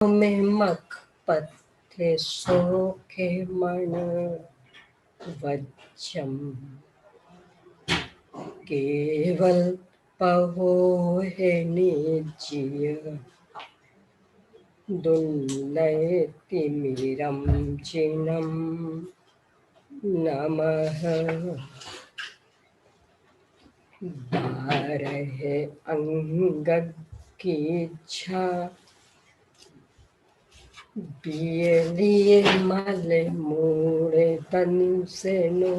में मखपथे सोखे मन वज्जम केवल पहो है निज्य दुन्नयति मिरम चिनम नमः बारह अंग की इच्छा बियलिए मल मूड़े तन से नो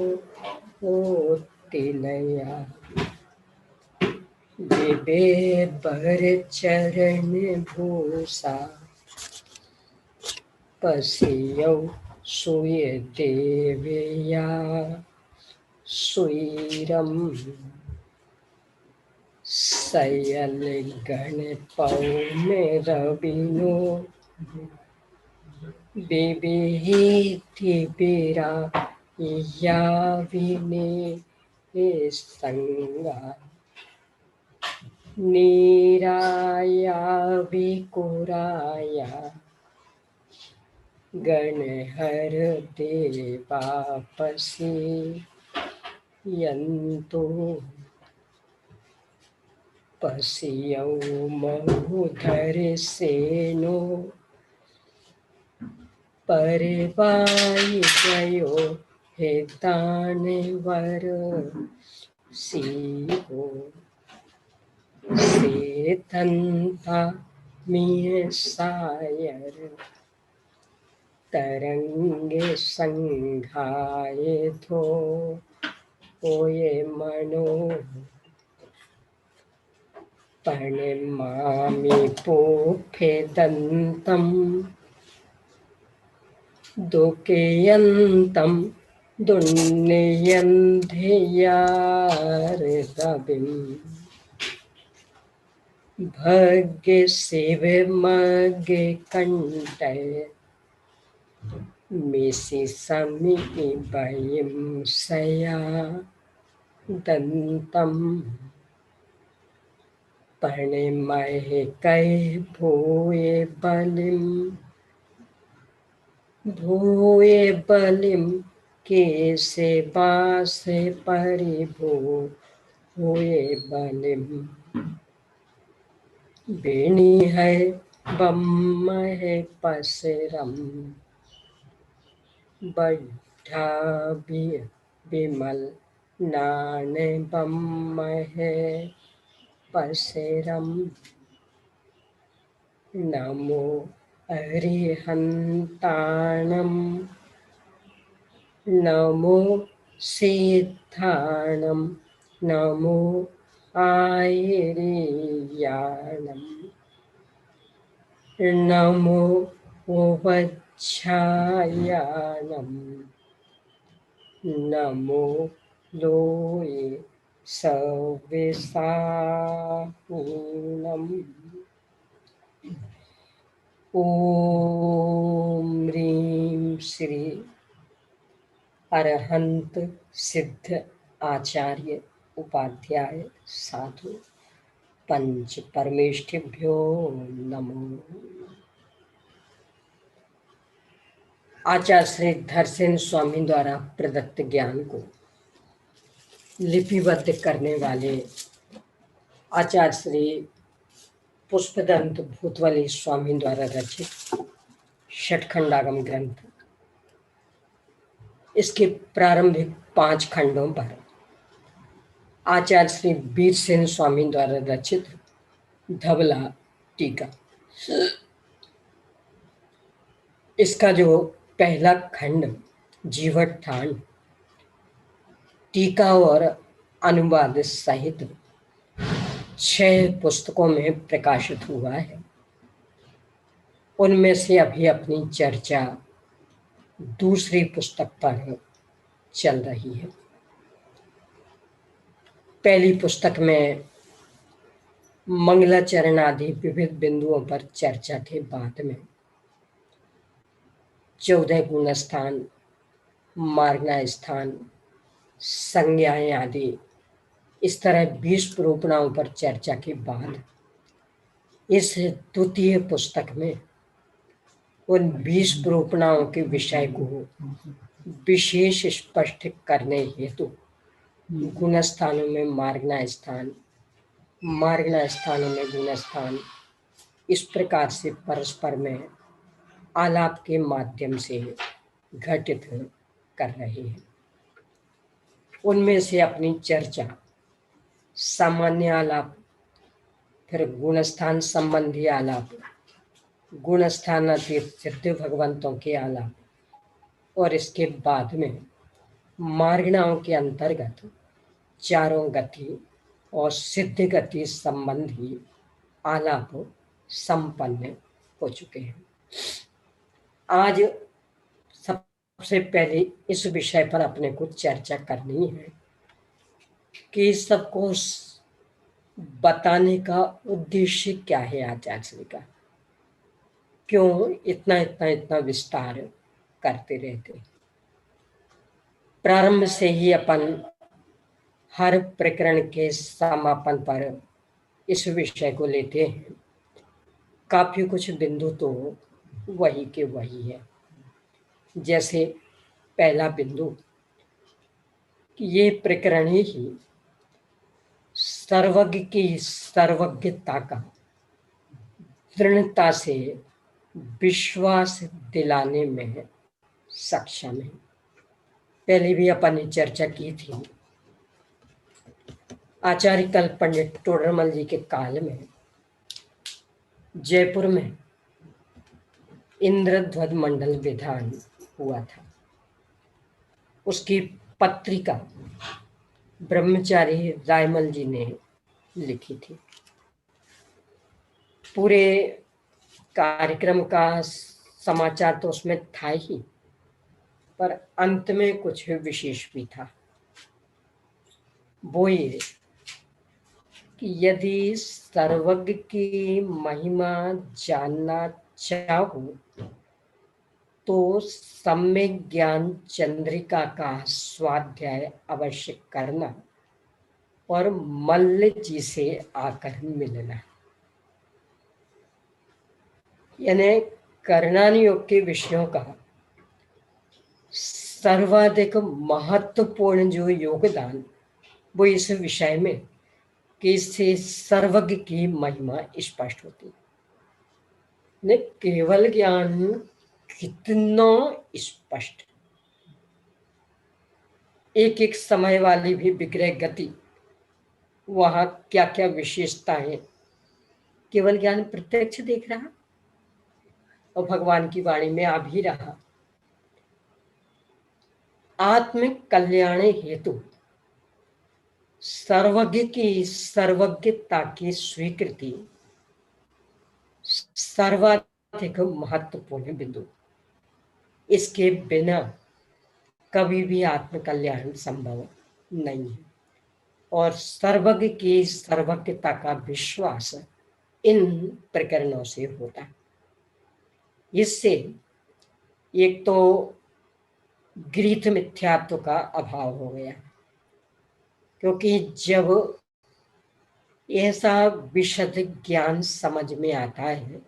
तिलया बिबे बर चरण भूसा पसियौ सुय देवया सुरम सयल गण पौ में रविनो बिबिहिति बिरा या विने संगा नीराया विकुराया गणहर देवापसी यंतु पसियौ महुधर सेनो परवाई गयो हे दानवर सीहो से तंता मिय सायर तरंगे संघाये थो ओये मनो पणिमामि पोफे दंतम दुकेयन्तं दुन्नयन्धियार्दबिं भग्य शिव मग्य कंटय मिसि समिति भयं सया दंतम पणिमह कै भूये बलिम भूये बलिम केसे बासे परिभू हुए बलिम बेणी है बम है पसरम बढ़ा बिमल नाने बम है पसरम नमो अरिहंताणम नमो सिद्धाणम नमो आयर्याणम नमो वज्रायाणम नमो लोये सविसाहूनम ओम ह्रीं श्री अरहंत सिद्ध आचार्य उपाध्याय साधु पंच परमेष्ठिभ्यो नमो। आचार्य श्री धरसेन स्वामी द्वारा प्रदत्त ज्ञान को लिपिबद्ध करने वाले आचार्य श्री पुष्पदंत भूतवली स्वामी द्वारा रचित षटखंडागम ग्रंथ, इसके प्रारंभिक 5 खंडों पर आचार्य श्री वीरसेन स्वामी द्वारा रचित धवला टीका। इसका जो पहला खंड जीवठान टीका और अनुवाद सहित 6 पुस्तकों में प्रकाशित हुआ है। उनमें से अभी अपनी चर्चा दूसरी पुस्तक पर चल रही है। पहली पुस्तक में मंगलाचरण आदि विविध बिंदुओं पर चर्चा के बाद में 14 गुण स्थान, मार्गना स्थान, संज्ञाएं आदि इस तरह 20 प्रोपणाओं पर चर्चा के बाद इस द्वितीय पुस्तक में उन 20 प्रोपणाओं के विषय को विशेष स्पष्ट करने हेतु गुण स्थानों में मार्गना स्थान, मार्गना स्थानों में गुण स्थान, इस प्रकार से परस्पर में आलाप के माध्यम से घटित कर रहे हैं। उनमें से अपनी चर्चा सामान्य आलाप, फिर गुणस्थान संबंधी आलाप, गुणस्थान अतीत सिद्ध भगवंतों के आलाप, और इसके बाद में मार्गणाओं के अंतर्गत चारों गति और सिद्ध गति संबंधी आलाप संपन्न हो चुके हैं। आज सबसे पहले इस विषय पर अपने को चर्चा करनी है कि सबको बताने का उद्देश्य क्या है आचार्य का, क्यों इतना इतना इतना विस्तार करते रहते। प्रारंभ से ही अपन हर प्रकरण के समापन पर इस विषय को लेते हैं। काफी कुछ बिंदु तो वही के वही है। जैसे पहला बिंदु कि ये प्रकरण ही सर्वज्ञ की सर्वज्ञता का दृढ़ता से विश्वास दिलाने में सक्षम है। पहले भी अपन ने चर्चा की थी। आचार्य कल पंडित टोडरमल जी के काल में जयपुर में इंद्रध्वज मंडल विधान हुआ था। उसकी पत्रिका ब्रह्मचारी रायमल जी ने लिखी थी। पूरे कार्यक्रम का समाचार तो उसमें था ही, पर अंत में कुछ विशेष भी था। वो ये कि यदि सर्वज्ञ की महिमा जानना चाहो तो सम्यक ज्ञान चंद्रिका का स्वाध्याय अवश्य करना और मल्ल जी से आकर मिलना। यानी करणान योग के विषयों का सर्वाधिक महत्वपूर्ण जो योगदान वो इस विषय में कि इससे सर्वज्ञ की महिमा स्पष्ट होती है। केवल ज्ञान कितना स्पष्ट, एक एक समय वाली भी विग्रह गति, वहां क्या क्या विशेषता है, केवल ज्ञान प्रत्यक्ष देख रहा और भगवान की वाणी में आ भी रहा। आत्मिक कल्याण हेतु सर्वज्ञ की सर्वज्ञता की स्वीकृति सर्वाधिक महत्वपूर्ण बिंदु। इसके बिना कभी भी आत्म कल्याण संभव नहीं है। और सर्वज्ञ की सर्वज्ञता का विश्वास इन प्रकरणों से होता है। इससे एक तो गृहीत मिथ्यात्व का अभाव हो गया, क्योंकि जब ऐसा विशद ज्ञान समझ में आता है,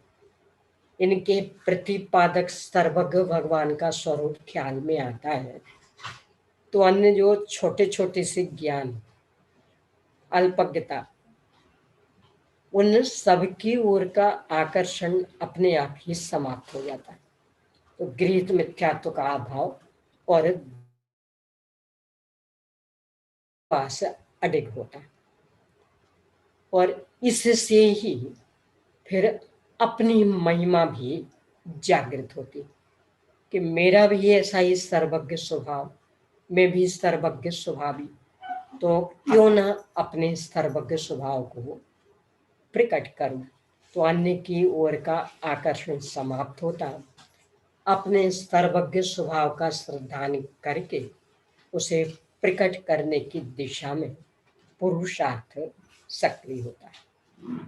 इनके प्रतिपादक सर्वज्ञ भगवान का स्वरूप ख्याल में आता है, तो अन्य जो छोटे छोटे से ज्ञान, अल्पज्ञता, उन सबकी ओर का आकर्षण अपने आप ही समाप्त हो जाता है। तो गृहीत मिथ्यात्व का अभाव और पास अडिग होता है, और इससे ही फिर अपनी महिमा भी जागृत होती कि मेरा भी ऐसा ही सर्वज्ञ स्वभाव, मैं भी सर्वज्ञ स्वभावी, तो क्यों ना अपने सर्वज्ञ स्वभाव को प्रकट करूं। तो अन्य की ओर का आकर्षण समाप्त होता, अपने सर्वज्ञ स्वभाव का श्रद्धान करके उसे प्रकट करने की दिशा में पुरुषार्थ सक्रिय होता है।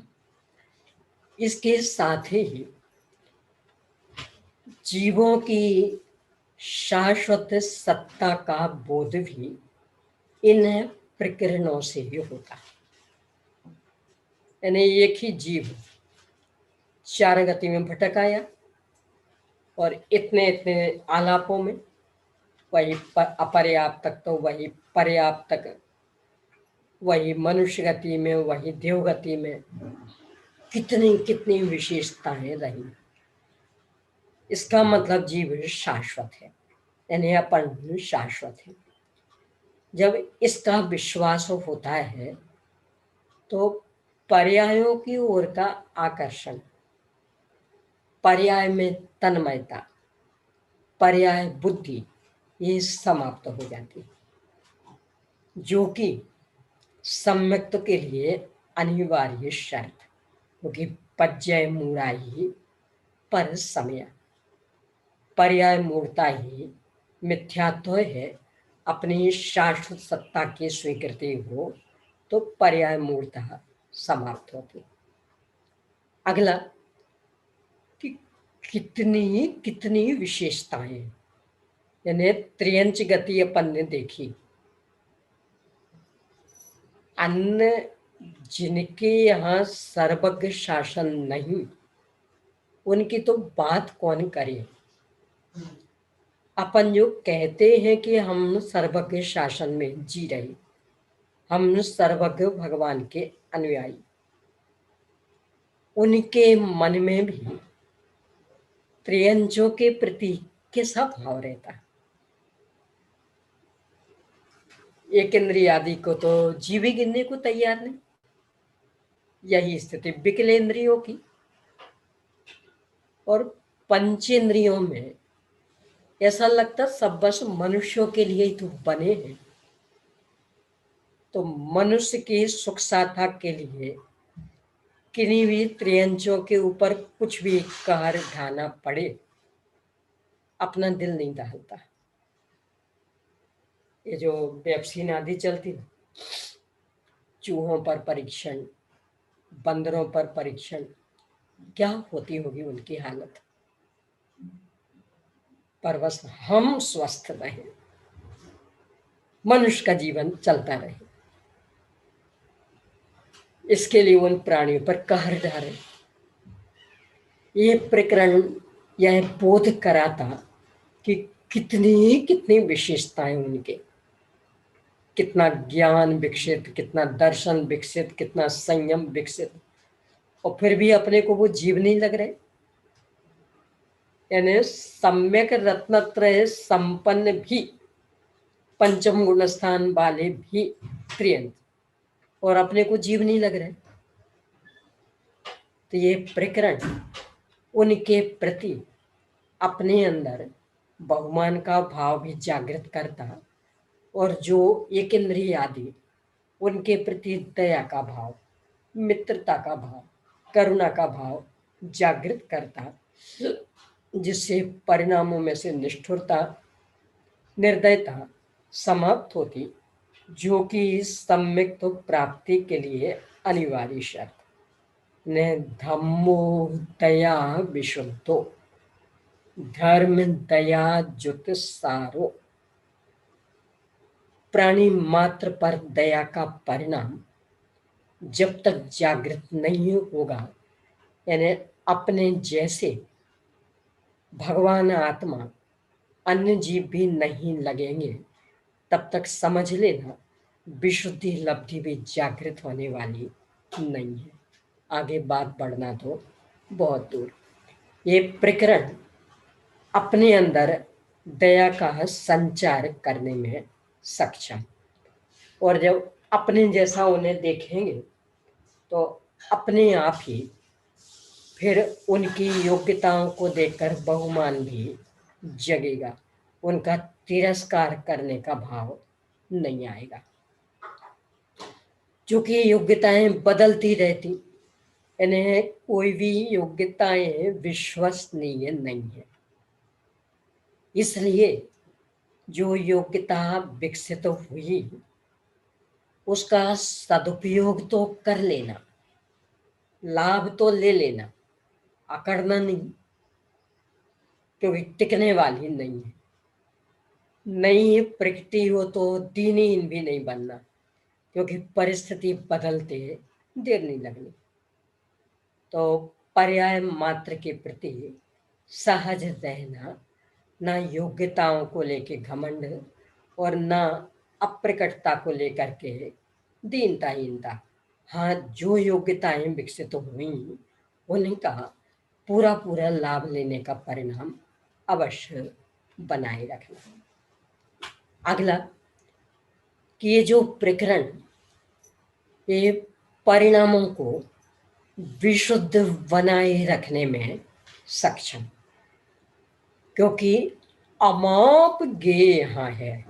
इसके साथ ही जीवों की शाश्वत सत्ता का बोध भी इन प्रकरणों से ही होता है। यानी एक ही जीव चार गति में भटक आया, और इतने इतने आलापों में वही अपर्याप्त तक, तो वही पर्याप्त तक, वही मनुष्य गति में, वही देव गति में कितनी कितनी विशेषताएं रही। इसका मतलब जीव शाश्वत है, यानी अपन शाश्वत है। जब इसका विश्वास होता है तो पर्यायों की ओर का आकर्षण, पर्याय में तन्मयता, पर्याय बुद्धि, ये समाप्त हो जाती है, जो कि सम्यक्त के लिए अनिवार्य शर्त, क्योंकि पज्जय मूढ़ाई पर समय, पर्याय मूर्ता ही मिथ्यात्व है। अपनी शाश्वत सत्ता की स्वीकृति हो तो पर्याय मूर्ता समाप्त होती। अगला कि कितनी कितनी विशेषताएं, यानी त्रियंच गति अपन ने देखी। अन्य जिनके यहाँ सर्वज्ञ शासन नहीं, उनकी तो बात कौन करे। अपन जो कहते हैं कि हम सर्वज्ञ शासन में जी रहे, हम सर्वज्ञ भगवान के अनुयायी, उनके मन में भी त्रियंचों के प्रति कैसा भाव रहता है। एक इंद्रिय आदि को तो जीव ही गिनने को तैयार नहीं। यही स्थिति विकलेंद्रियों की, और पंचेंद्रियों में ऐसा लगता सब बस मनुष्यों के लिए ही तो बने हैं। तो मनुष्य की सुख साथा के लिए किन्हीं भी त्रियंचों के ऊपर कुछ भी कहर ढाना पड़े, अपना दिल नहीं दहलता। ये जो वैक्सीन आदि चलती है, चूहों पर परीक्षण, बंदरों पर परीक्षण, क्या होती होगी उनकी हालत। पर बस हम स्वस्थ रहे, मनुष्य का जीवन चलता रहे, इसके लिए उन प्राणियों पर कहर ढा रहे। ये प्रकरण यह बोध कराता कि कितनी कितनी विशेषताएं उनके, कितना ज्ञान विकसित, कितना दर्शन विकसित, कितना संयम विकसित, और फिर भी अपने को वो जीव नहीं लग रहे। यानी सम्यक रत्नत्रय संपन्न भी, पंचम गुण स्थान वाले भी त्रियंत, और अपने को जीव नहीं लग रहे। तो ये प्रकरण उनके प्रति अपने अंदर बहुमान का भाव भी जागृत करता, और जो एक इंद्रिय आदि उनके प्रति दया का भाव, मित्रता का भाव, करुणा का भाव जागृत करता, जिससे परिणामों में से निष्ठुरता, निर्दयता समाप्त होती, जो कि सम्यक तो प्राप्ति के लिए अनिवार्य शर्त ने। धम्मो दया विशुद्धो, धर्म दया जुत सारो। प्राणी मात्र पर दया का परिणाम जब तक जागृत नहीं होगा, यानी अपने जैसे भगवान आत्मा अन्य जीव भी नहीं लगेंगे, तब तक समझ लेना विशुद्धि लब्धि भी जागृत होने वाली नहीं है। आगे बात बढ़ना तो बहुत दूर। ये प्रकरण अपने अंदर दया का संचार करने में सक्षम, और जब अपने जैसा उन्हें देखेंगे तो अपने आप ही फिर उनकी योग्यताओं को देखकर बहुमान भी जगेगा, उनका तिरस्कार करने का भाव नहीं आएगा। क्योंकि योग्यताएं बदलती रहती, इन्हें कोई भी योग्यताएं विश्वसनीय नहीं है। इसलिए जो योग्यता विकसित हुई उसका सदुपयोग तो कर लेना, लाभ तो ले लेना, अकड़ना नहीं, क्योंकि टिकने वाली नहीं है। नई प्रकृति हो तो दीनहीन भी नहीं बनना, क्योंकि परिस्थिति बदलते देर नहीं लगनी। तो पर्याय मात्र के प्रति सहज रहना, ना योग्यताओं को लेके घमंड और ना अप्रकटता को लेकर के दीनता। हाँ, जो योग्यताएं विकसित हुई उनका पूरा पूरा लाभ लेने का परिणाम अवश्य बनाए रखना। अगला कि ये जो प्रकरण ये परिणामों को विशुद्ध बनाए रखने में सक्षम, क्योंकि अमाप गे यहाँ है।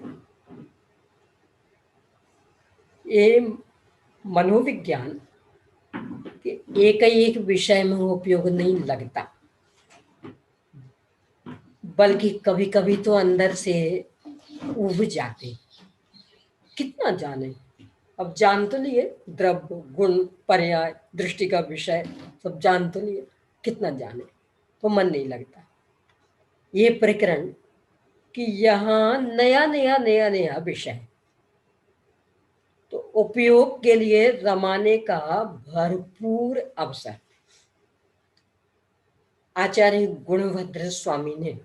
ये मनोविज्ञान के एक विषय में उपयोग नहीं लगता, बल्कि कभी कभी तो अंदर से उब जाते। कितना जाने, अब जान तो लिए द्रव्य गुण पर्याय दृष्टि का विषय सब जान तो लिए, कितना जाने तो मन नहीं लगता। ये प्रकरण कि यहाँ नया नया नया नया विषय तो उपयोग के लिए रमाने का भरपूर अवसर। आचार्य गुणभद्र स्वामी ने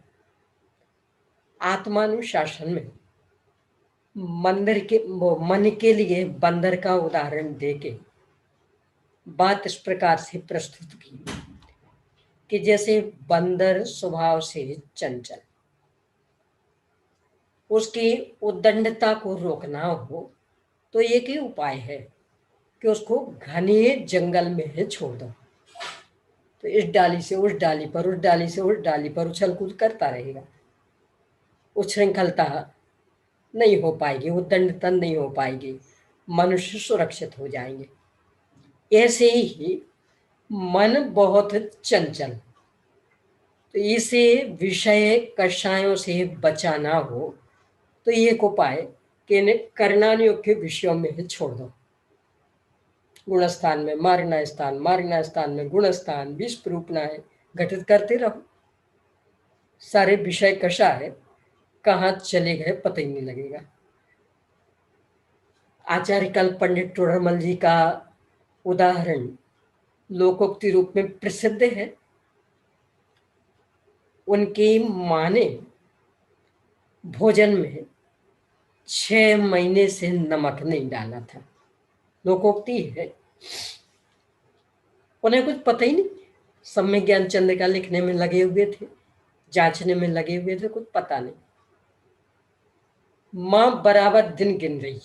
आत्मानुशासन में मन के लिए बंदर का उदाहरण देके बात इस प्रकार से प्रस्तुत की कि जैसे बंदर स्वभाव से चंचल, उसकी उद्दंडता को रोकना हो तो एक ही उपाय है कि उसको घने जंगल में छोड़ दो, तो इस डाली से उस डाली पर, उस डाली से उस डाली पर उछल कूद करता रहेगा। उच्छृंखलता नहीं हो पाएगी, उद्दंडता नहीं हो पाएगी, मनुष्य सुरक्षित हो जाएंगे। ऐसे ही मन बहुत चंचल, तो इसे विषय कषायों से बचाना हो तो एक उपाय कि इन्हें करणानियोग्य विषयों में छोड़ दो। गुणस्थान में मार्गना स्थान, मार्गना स्थान में गुणस्थान, विस्वरूपनाएं घटित करते रहो। सारे विषय कषा है, कहाँ चले गए पता ही नहीं लगेगा। आचार्य कल पंडित टोडरमल जी का उदाहरण लोकोक्ति रूप में प्रसिद्ध है। उनकी माँ ने भोजन में 6 महीने से नमक नहीं डाला था। लोकोक्ति है, उन्हें कुछ पता ही नहीं। सम्यक ज्ञान चंद्रिका लिखने में लगे हुए थे, जांचने में लगे हुए थे, कुछ पता नहीं। माँ बराबर दिन गिन रही,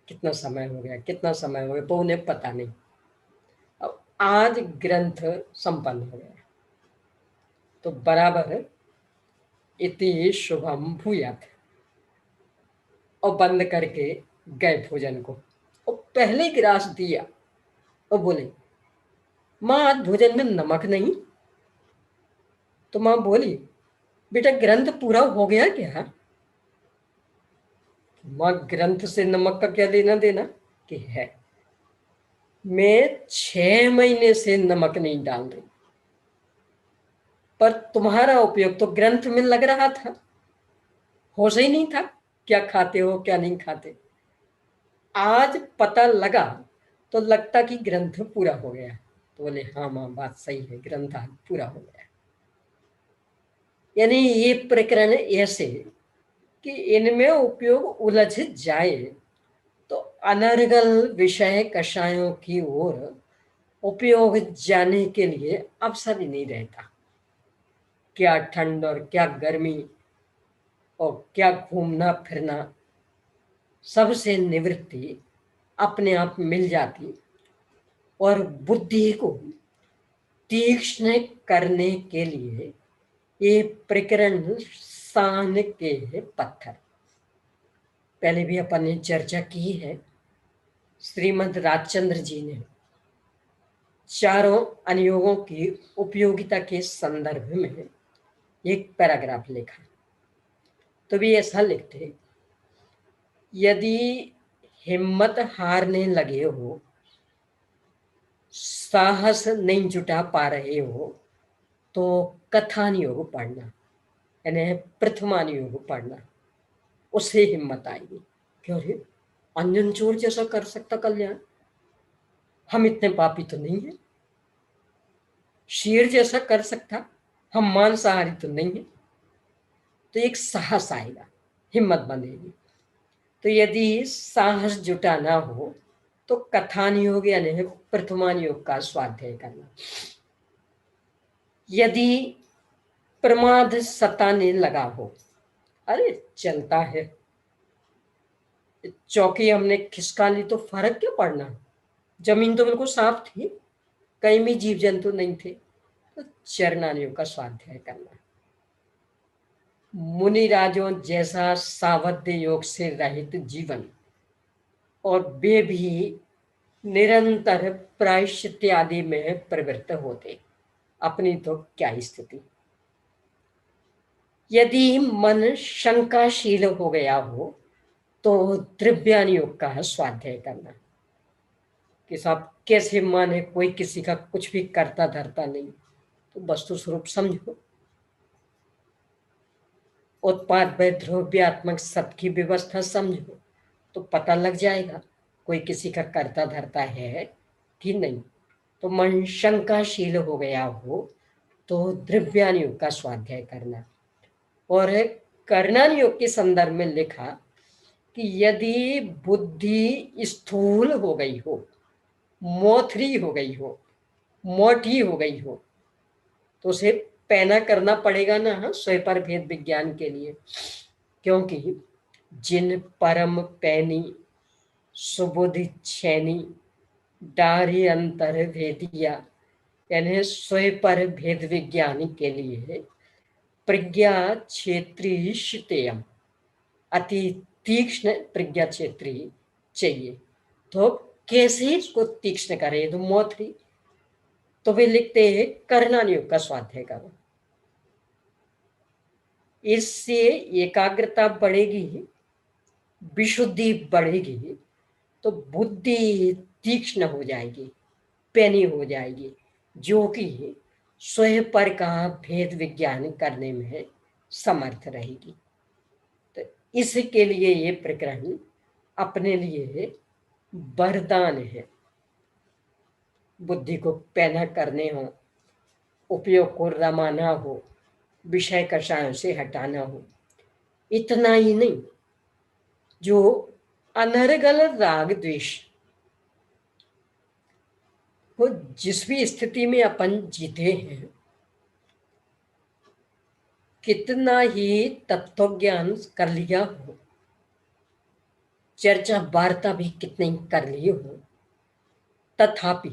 कितना समय हो गया, कितना समय हो गया, तो उन्हें पता नहीं। अब आज ग्रंथ संपन्न हो गया तो बराबर इति शुभम भूयात और बंद करके गए भोजन को, और पहले गिलास दिया और बोले माँ आज भोजन में नमक नहीं। तो माँ बोली बेटा ग्रंथ पूरा हो गया क्या? माँ ग्रंथ से नमक का क्या लेना देना कि है, मैं 6 महीने से नमक नहीं डाल रही, पर तुम्हारा उपयोग तो ग्रंथ में लग रहा था, होश ही नहीं था क्या खाते हो क्या नहीं खाते। आज पता लगा तो लगता कि ग्रंथ पूरा हो गया। तो बोले हाँ माँ बात सही है, ग्रंथ आज पूरा हो गया। यानी ये प्रकरण ऐसे कि इनमें उपयोग उलझ जाए तो अनर्गल विषय कषायों की ओर उपयोग जाने के लिए अवसर ही नहीं रहता। क्या ठंड और क्या गर्मी और क्या घूमना फिरना, सबसे निवृत्ति अपने आप मिल जाती और बुद्धि को तीक्ष्ण करने के लिए ये प्रकरण सान के पत्थर। पहले भी अपन ने चर्चा की है। श्रीमद् राजचंद्र जी ने चारों अनुयोगों की उपयोगिता के संदर्भ में एक पैराग्राफ लिखा, तो भी ऐसा लिखते यदि हिम्मत हारने लगे हो, साहस नहीं जुटा पा रहे हो, तो कथान योग पढ़ना, यानी प्रथमान योग पढ़ना, उससे हिम्मत आएगी। क्यों रे, अंजन चोर जैसा कर सकता कल्याण, हम इतने पापी तो नहीं है। शेर जैसा कर सकता, हम मांसाहारी तो नहीं है, तो एक साहस आएगा, हिम्मत बंधेगी। तो यदि साहस जुटाना हो तो कथान योग यानी प्रथमान योग का स्वाध्याय करना। यदि प्रमाद सताने लगा हो, अरे चलता है, चौकी हमने खिसका ली तो फर्क क्या पड़ना, जमीन तो बिल्कुल साफ थी, कहीं भी जीव जंतु नहीं थे। तो चरणान योग का स्वाध्याय करना। मुनिराजों जैसा सावध्य योग से रहित जीवन, और वे भी निरंतर प्रायश्चित आदि में प्रवृत्त होते, अपनी तो क्या स्थिति। यदि मन शंकाशील हो गया हो तो द्रव्यान योग का स्वाध्याय करना, कि साहब कैसे मन है, कोई किसी का कुछ भी करता धरता नहीं, तो वस्तु स्वरूप समझो। उत्पाद व द्रव्यात्मक सबकी व्यवस्था समझो, तो पता लग जाएगा कोई किसी का करता धरता है कि नहीं। तो मन शंकाशील हो गया हो तो द्रव्यान योग का स्वाध्याय करना। और कर्णन योग के संदर्भ में लिखा कि यदि बुद्धि स्थूल हो गई हो, मोथरी हो गई हो, मोटी हो गई हो, तो उसे पैना करना पड़ेगा ना, हाँ, स्वयं भेद विज्ञान के लिए। क्योंकि जिन परम पैनी सुबुद्धि छैनी डारी अंतर भेदिया, यानी स्वयं पर भेद विज्ञान के लिए प्रज्ञा क्षेत्रीय शितेयम, अति तीक्ष्ण प्रज्ञा क्षेत्रीय चाहिए। तो कैसे इसको तीक्ष्ण करें, तो मोथरी, तो वे लिखते हैं कर्णन योग का स्वाध्याय करो। इससे एकाग्रता बढ़ेगी, विशुद्धि बढ़ेगी, तो बुद्धि तीक्ष्ण हो जाएगी, पैनी हो जाएगी, जो कि स्वयं पर का भेद विज्ञान करने में समर्थ रहेगी। तो इसके लिए ये प्रकरण अपने लिए वरदान है। बुद्धि को पैना करने हो, उपयोग को रमाना हो, विषय कषायों से हटाना हो। इतना ही नहीं, जो अनर्गल राग द्वेष को जिस भी स्थिति में अपन जीते हैं, कितना ही तत्व ज्ञान कर लिया हो, चर्चा वार्ता भी कितनी कर ली हो, तथापि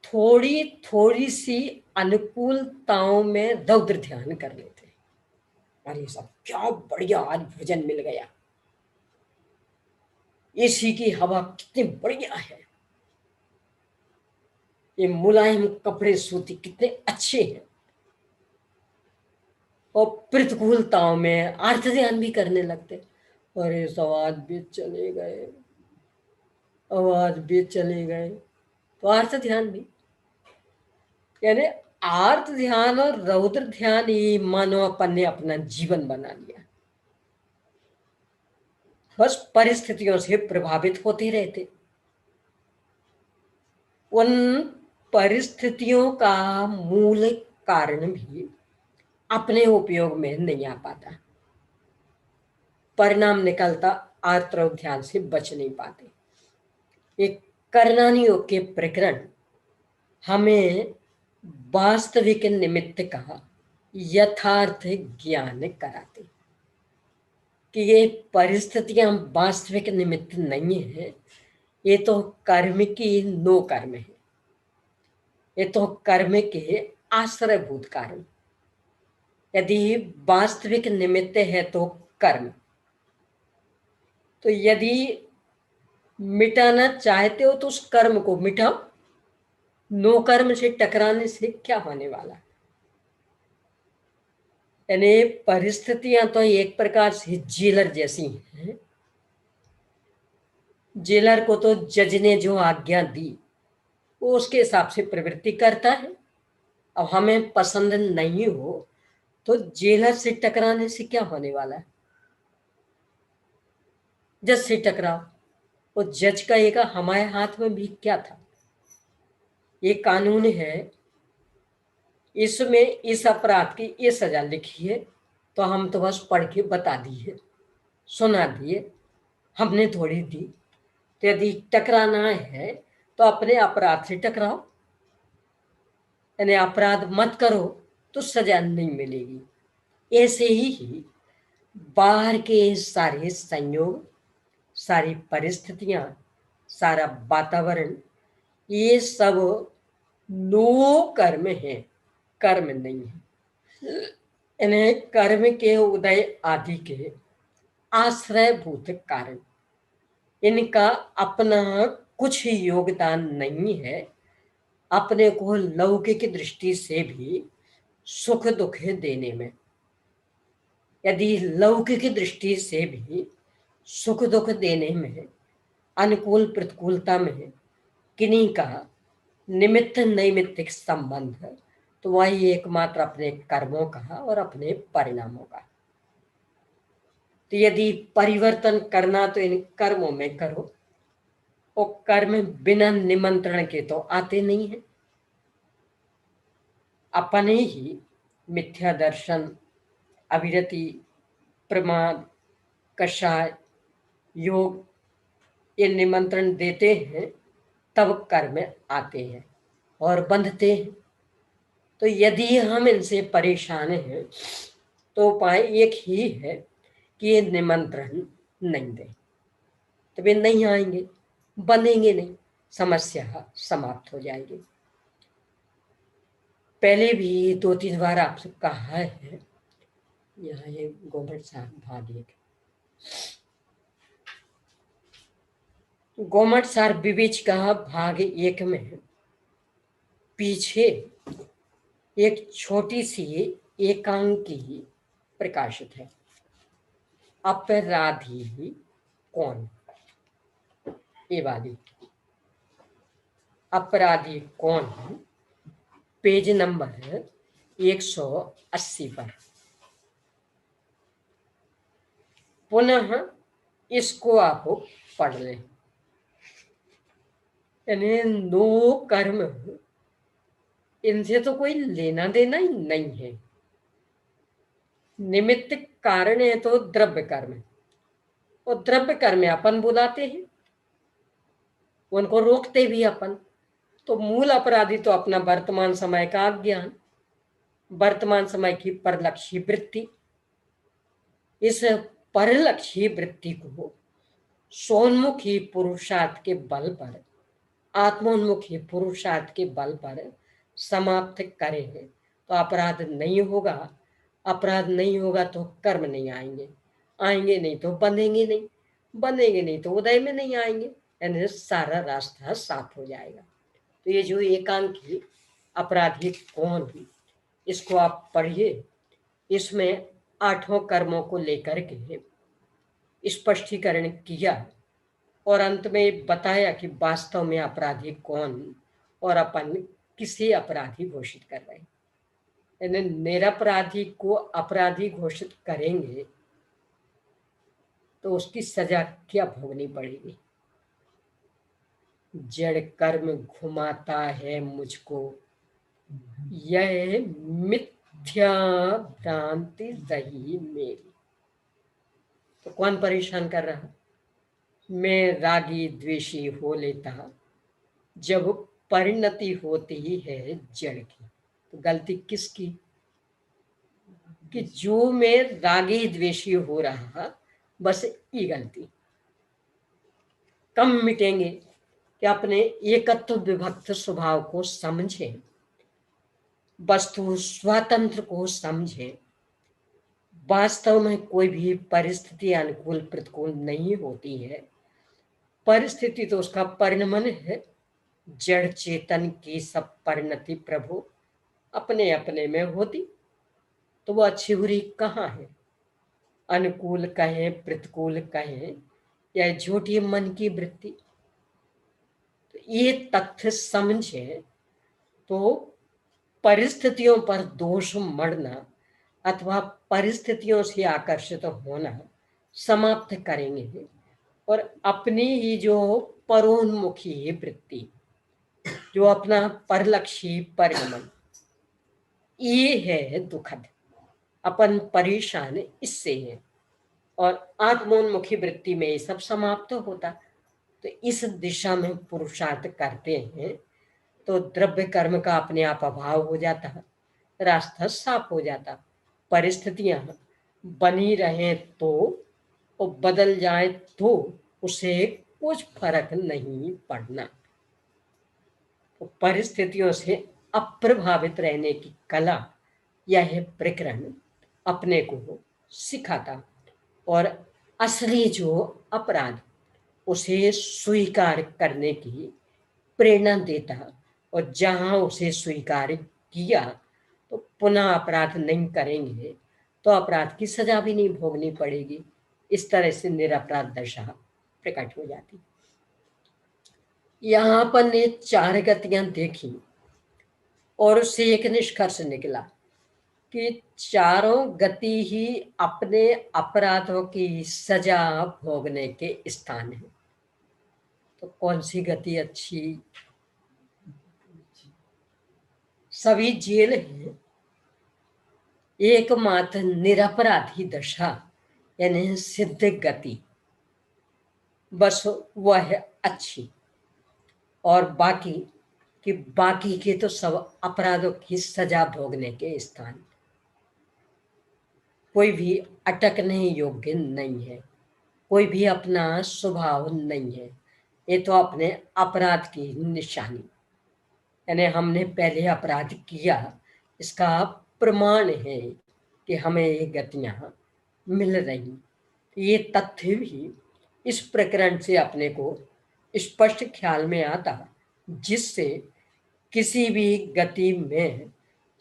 थोड़ी थोड़ी सी अनुकूलताओं में रौद्र ध्यान कर लेते। अरे सब क्या बढ़िया, आज भोजन मिल गया, एसी की हवा कितनी बढ़िया है, ये मुलायम कपड़े सूती कितने अच्छे हैं, और प्रतिकूलताओं में अर्थ ध्यान भी करने लगते। अरे सवाद भी चले गए, आवाज भी चले गए, तो अर्थ ध्यान भी, यानी आर्त ध्यान और रौद्र ध्यान ही मानो अपन ने अपना जीवन बना लिया। बस परिस्थितियों से प्रभावित होते रहते, उन परिस्थितियों का मूल कारण भी अपने उपयोग में नहीं आ पाता, परिणाम निकलता आर्त और ध्यान से बच नहीं पाते। एक कर्णन योग के प्रकरण हमें वास्तविक निमित्त का यथार्थ ज्ञान कराते, कि ये परिस्थितियां वास्तविक निमित्त नहीं है, ये तो कर्म की नो कर्म है, ये तो कर्म के आश्रयभूत कारण। यदि वास्तविक निमित्त है तो कर्म, तो यदि मिटाना चाहते हो तो उस कर्म को मिटाओ, नो कर्म से टकराने से क्या होने वाला। यानी परिस्थितियां तो एक प्रकार से जेलर जैसी हैं। जेलर को तो जज ने जो आज्ञा दी वो उसके हिसाब से प्रवृत्ति करता है। अब हमें पसंद नहीं हो तो जेलर से टकराने से क्या होने वाला है, जज से टकराओ। वो जज कहेगा हमारे हाथ में भी क्या था, ये कानून है, इसमें इस अपराध की ये सजा लिखी है, तो हम तो बस पढ़ के बता दिए, सुना दिए, हमने थोड़ी दी। तो यदि टकराना है तो अपने अपराध से टकराओ, यानी अपराध मत करो तो सजा नहीं मिलेगी। ऐसे ही बाहर के सारे संयोग, सारी परिस्थितियां, सारा वातावरण, ये सब नो कर्म है, कर्म नहीं है। इन्हें कर्म के उदय आदि के आश्रयभूत कारण, इनका अपना कुछ योगदान नहीं है अपने को लौकिक दृष्टि से भी सुख दुख देने में। यदि लौकिक दृष्टि से भी सुख दुख देने में, अनुकूल प्रतिकूलता में किन्हीं का निमित्त नैमित्तिक संबंध, तो वही एकमात्र अपने कर्मों का और अपने परिणामों का। तो यदि परिवर्तन करना तो इन कर्मों में करो, और कर्म बिना निमंत्रण के तो आते नहीं है। अपने ही मिथ्या दर्शन, अविरति, प्रमाद, कषाय, योग, ये निमंत्रण देते हैं, तब कर्म आते हैं और बंधते हैं। तो यदि हम इनसे परेशान हैं तो उपाय एक ही है कि ये निमंत्रण नहीं दें, तो वे नहीं आएंगे, बंधेंगे नहीं, समस्या समाप्त हो जाएगी। पहले भी 2-3 बार आपसे कहा है, यहाँ ये गोमट साहब भाग एक, गोमट सार विवेच का भाग 1 में पीछे एक छोटी सी एकांकी प्रकाशित है, अपराधी कौन, ये वाली अपराधी कौन, पेज नंबर 180 पर। पुनः इसको आप पढ़ लें। यानी नो कर्म, इनसे तो कोई लेना देना ही नहीं है। निमित्त कारण है तो द्रव्य कर्म, और द्रव्य कर्म अपन बुलाते हैं, उनको रोकते भी अपन। तो मूल अपराधी तो अपना वर्तमान समय का अज्ञान, वर्तमान समय की परलक्षी वृत्ति। इस परलक्षी वृत्ति को सोन्मुखी पुरुषार्थ के बल पर, आत्मोन्मुखी पुरुषार्थ के बल पर समाप्त करें तो अपराध नहीं होगा। अपराध नहीं होगा तो कर्म नहीं आएंगे, आएंगे नहीं तो बंधेंगे नहीं, बंधेंगे नहीं तो उदय में नहीं आएंगे, यानी सारा रास्ता साफ हो जाएगा। तो ये जो एकांकी अपराधी कौन, इसको आप पढ़िए। इसमें 8 कर्मों को लेकर के स्पष्टीकरण किया और अंत में बताया कि वास्तव में अपराधी कौन और अपन किसे अपराधी घोषित कर रहे हैं। यानी निरपराधी को अपराधी घोषित करेंगे तो उसकी सजा क्या भोगनी पड़ेगी। जड़ कर्म घुमाता है मुझको, यह मिथ्या भ्रांति रही मेरी। तो कौन परेशान कर रहा, मैं रागी द्वेषी हो लेता जब परिणति होती है जड़ की। तो गलती किसकी, कि जो मैं रागी द्वेषी हो रहा, बस ये गलती। कम मिटेंगे कि अपने एकत्व विभक्त स्वभाव को समझें, वस्तु स्वतंत्र को समझें। वास्तव में कोई भी परिस्थिति अनुकूल प्रतिकूल नहीं होती है, परिस्थिति तो उसका परिणमन है। जड़ चेतन की सब परिणति प्रभु अपने अपने में होती, तो वो अच्छी बुरी कहाँ है, अनुकूल कहें प्रतिकूल कहें या झूठी मन की वृत्ति। तो ये तथ्य समझे तो परिस्थितियों पर दोष मढ़ना अथवा परिस्थितियों से आकर्षित होना समाप्त करेंगे और अपनी ही जो परोन्मुखी वृत्ति, जो अपना परलक्षी परिगमन, ये है दुखद, अपन परेशान इससे है, और आत्मोन्मुखी वृत्ति में ये सब समाप्त होता। तो इस दिशा में पुरुषार्थ करते हैं तो द्रव्य कर्म का अपने आप अभाव हो जाता, रास्ता साफ हो जाता, परिस्थितियां बनी रहे तो और बदल जाए तो उसे कुछ फर्क नहीं पड़ना। तो परिस्थितियों से अप्रभावित रहने की कला यह प्रकरण अपने को सिखाता, और असली जो अपराध उसे स्वीकार करने की प्रेरणा देता, और जहां उसे स्वीकार किया तो पुनः अपराध नहीं करेंगे तो अपराध की सजा भी नहीं भोगनी पड़ेगी। इस तरह से निरपराध दशा प्रकट हो जाती। यहां पर ने 4 गतियां देखी और उससे एक निष्कर्ष निकला कि चारों गति ही अपने अपराधों की सजा भोगने के स्थान है। तो कौन सी गति अच्छी? सभी जेल है, एकमात्र निरपराधी दशा यानी सिद्ध गति बस वह अच्छी, और बाकी के तो सब अपराधों की सजा भोगने के स्थान। कोई भी अटकने योग्य नहीं है, कोई भी अपना स्वभाव नहीं है, ये तो अपने अपराध की निशानी, यानी हमने पहले अपराध किया इसका प्रमाण है कि हमें ये गतियां मिल रही। ये तथ्य भी इस प्रकरण से अपने को स्पष्ट ख्याल में आता, जिससे किसी भी गति में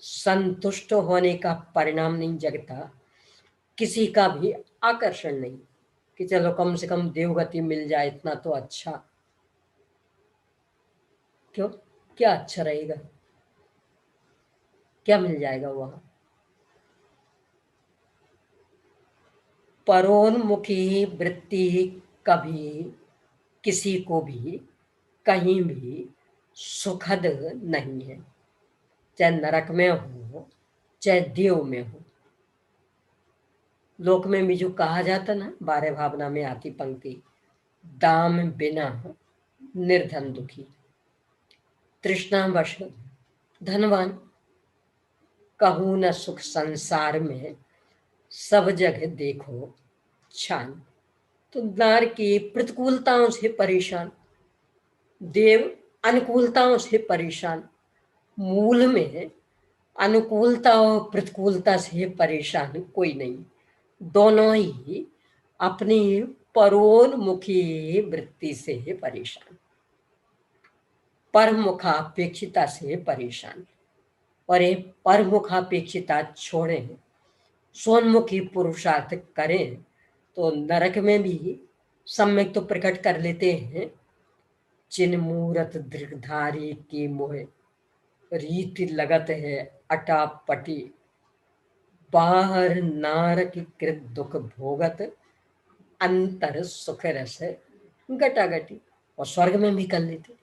संतुष्ट होने का परिणाम नहीं जगता, किसी का भी आकर्षण नहीं कि चलो कम से कम देवगति मिल जाए, इतना तो अच्छा। क्यों? क्या अच्छा रहेगा? क्या मिल जाएगा वहां? परोन्मुखी वृत्ति कभी किसी को भी कहीं भी सुखद नहीं है, चाहे नरक में हो चाहे देव में हो। लोक में भी जो कहा जाता ना, 12 भावना में आती पंक्ति, दाम बिना निर्धन दुखी, तृष्णावश धनवान, कहूँ न सुख संसार में, सब जगह देखो छान। तो नार की प्रतिकूलताओं से परेशान, देव अनुकूलताओं से परेशान। मूल में अनुकूलता और प्रतिकूलता से परेशान कोई नहीं, दोनों ही अपनी परोन्मुखी वृत्ति से परेशान, परमुखापेक्षिता से परेशान। और ये परमुखापेक्षिता छोड़ें, स्वोन्मुखी पुरुषार्थ करें तो नरक में भी सम्यक तो प्रकट कर लेते हैं। चिन्ह मूरत दीर्घधारी की मोह, रीति लगत है अटापटी, बाहर नारक कृत दुख भोगत, अंतर सुख रस गटागटी। और स्वर्ग में भी कर लेते।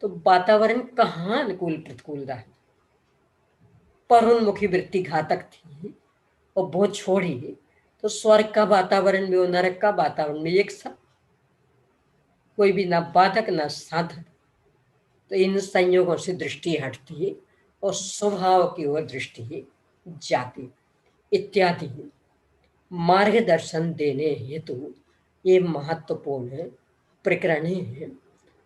तो वातावरण कहाँ अनुकूल प्रतिकूल रहा? परोन्मुखी वृत्ति घातक थी और वो छोड़ी तो स्वर्ग का वातावरण भी और नरक का वातावरण भी एक सा, कोई भी ना बाधक ना साधक। तो इन संयोगों से दृष्टि हटती है और स्वभाव की ओर दृष्टि जाती इत्यादि मार्गदर्शन देने हेतु ये महत्वपूर्ण प्रकरण है।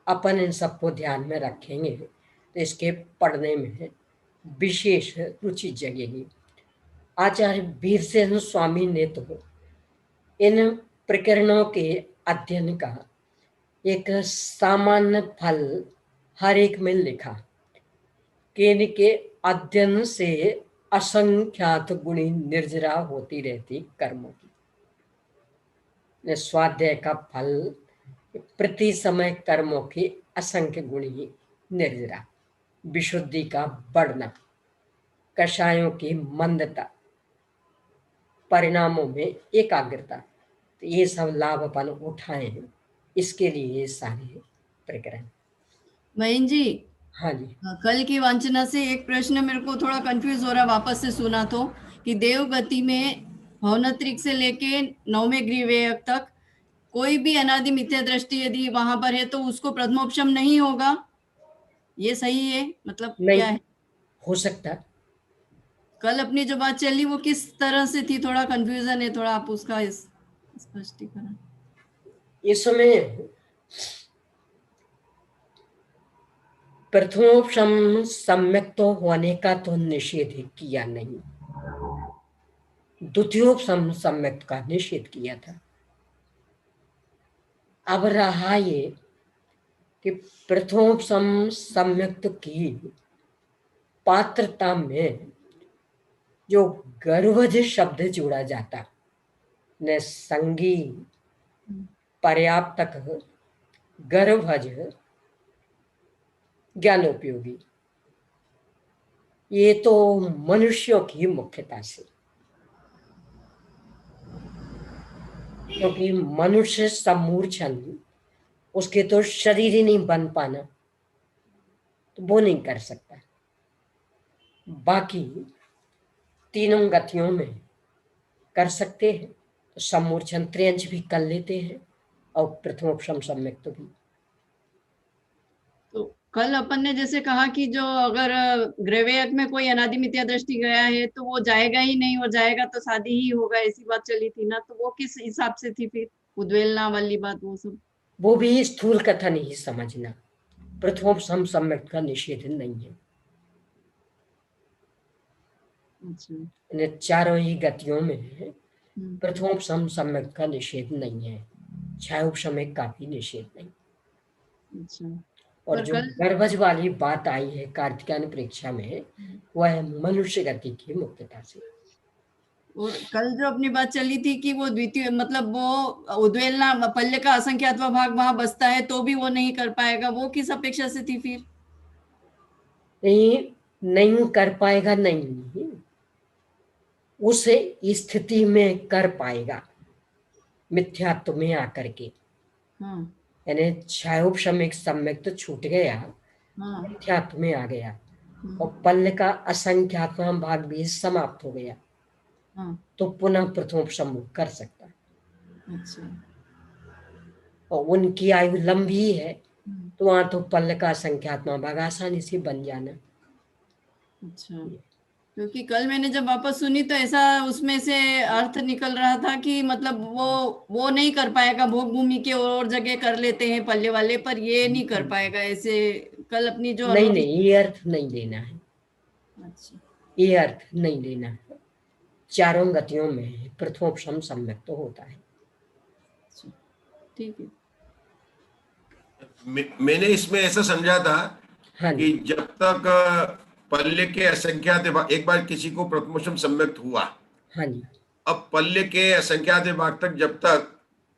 अपन इन सबको ध्यान में रखेंगे तो इसके पढ़ने में विशेष रुचि जगेगी। आचार्य वीरसेन स्वामी ने तो इन प्रकरणों के अध्ययन का एक सामान्य फल हर एक में लिखा कि इनके अध्ययन से असंख्यात गुणी निर्जरा होती रहती कर्मों की। स्वाध्याय का फल प्रति समय कर्मों की असंख्य गुणी निर्जरा, विशुद्धि का बढ़ना, कषायों की मंदता, परिणामों में एकाग्रता, तो ये सब लाभ अपन उठाए हैं। इसके लिए ये सारे प्रकरण। बहन जी, हाँ जी। कल की वांछना से एक प्रश्न मेरे को थोड़ा कंफ्यूज हो रहा, वापस से सुना तो, कि देव गति में भवनत्रिक से लेके नवमे गृहवेयक तक कोई भी अनादि मिथ्या दृष्टि यदि वहां पर है तो उसको प्रथमोपशम नहीं होगा, ये सही है? मतलब नहीं, क्या है? हो सकता है। कल अपनी जो बात चली वो किस तरह से थी? थोड़ा कंफ्यूजन है, थोड़ा आप उसका स्पष्टीकरण। इस समय प्रथमोपशम सम्यक तो होने का तो निषेध किया नहीं, द्वितीयोपशम सम्यक का निषेध किया था। अब रहा ये कि प्रथमोपशम सम्यक की पात्रता में जो गर्भज शब्द जोड़ा जाता, न संगी पर्याप्तक गर्भज ज्ञानोपयोगी, ये तो मनुष्यों की मुख्यता से, क्योंकि मनुष्य सम्मूर्छन उसके तो शरीर ही नहीं बन पाना, तो वो नहीं कर सकता। बाकी तीनों गतियों में कर सकते हैं, तो सम्मूर्छन त्रियंच भी कर लेते हैं और प्रथमोपशम सम्यक तो भी। तो कल अपन ने जैसे कहा कि जो अगर ग्रहवेयक में कोई अनादि मिथ्या दृष्टि गया है तो वो जाएगा ही नहीं, और जाएगा तो शादी ही होगा, ऐसी बात चली थी ना? तो वो किस हिसाब से थी फिर, उद्वेलना वाली बात, वो सब? वो भी स्थूल कथन ही समझना, प्रथमोपशम सम्यक का निषेध नहीं है। अच्छा। इन चारों ही गतियों में हम्म। प्रथमोपशम सम्यक का निषेध नहीं है, छायोपशम का भी निषेध नहीं। अच्छा। और पर जो कल, गर्भज वाली बात आई है कार्तिकायन परीक्षा में, वह मनुष्य गति की मुक्तता से। और कल जो अपनी बात चली थी कि वो द्वितीय, मतलब वो उद्वेलना पल्ले का असंख्यात्वा भाग वहां बसता है तो भी वो नहीं कर पाएगा, वो किस अपेक्षा से थी फिर? नहीं, नहीं कर पाएगा नहीं, उस स्थिति में कर पाएगा मिथ्यात्व में आकर के। हाँ। यानी छायोपशमिक सम्यक तो छूट गया, हाँ। मिथ्यात्व में आ गया, और हाँ। पल्ल का असंख्यात्मा भाग भी समाप्त हो गया, हाँ। तो पुनः प्रथमोपशम कर सकता है। अच्छा। और उनकी आयु लंबी है, हम्म। तो वहां तो पल्ल का संख्यात्मा भाग आसानी से बन जाना। अच्छा। क्योंकि कल मैंने जब वापस सुनी तो ऐसा उसमें से अर्थ निकल रहा था कि मतलब वो नहीं कर पाएगा, भोग भूमि के और जगह कर लेते हैं पल्ले वाले, पर ये नहीं कर पाएगा ऐसे। कल अपनी जो नहीं अनुभूति। नहीं, ये अर्थ नहीं लेना है, अच्छा। ये अर्थ नहीं लेना है। चारों गतियों में प्रथमोपशम सम्यक तो होता है। अच्छा, ठीक है। मैंने इसमें ऐसा समझा था हाँ कि जी। जब तक पल्ले के असंख्यात एक बार किसी को प्रथमोपशम सम्यक हुआ, हाँ जी। अब पल्ले के असंख्यात विभाग तक जब तक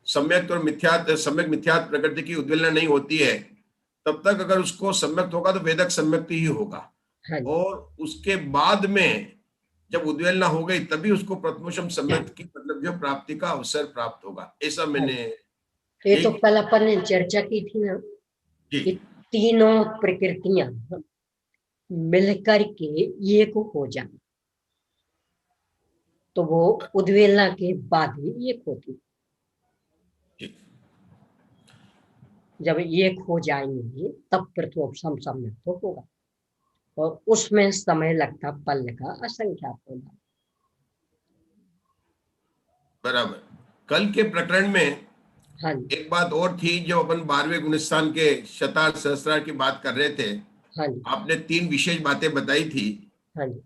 सम्यक और मिथ्यात सम्यक मिथ्यात प्रकृति की उद्वेलना नहीं होती है, तब तक अगर उसको सम्यक होगा तो वेदक सम्यक्ति ही होगा। हाँ जी। और उसके बाद में जब उद्वेलना हो गई तभी उसको प्रथमोपशम सम्यक की मतलब जो प्राप्ति का अवसर प्राप्त होगा, ऐसा हाँ मैंने। जी। तो ये तो एक कल अपन ने चर्चा की थी ना, जी कि तीनों प्रकृतियां मिलकर के एक हो जाए, तो वो उद्वेलना के बाद ही एक होती। जी जब एक हो जाएंगे तब प्रथमोपशम सम्यक तो होगा, और उसमें समय लगता पल का असंख्यात होगा। बराबर। कल के प्रकरण में हाँ जी। एक बात और थी, जो अपन 12वें गुणस्थान के शतार सहस्त्रार की बात कर रहे थे। हाँ जी। आपने 3 विशेष बातें बताई थी। हाँ जी।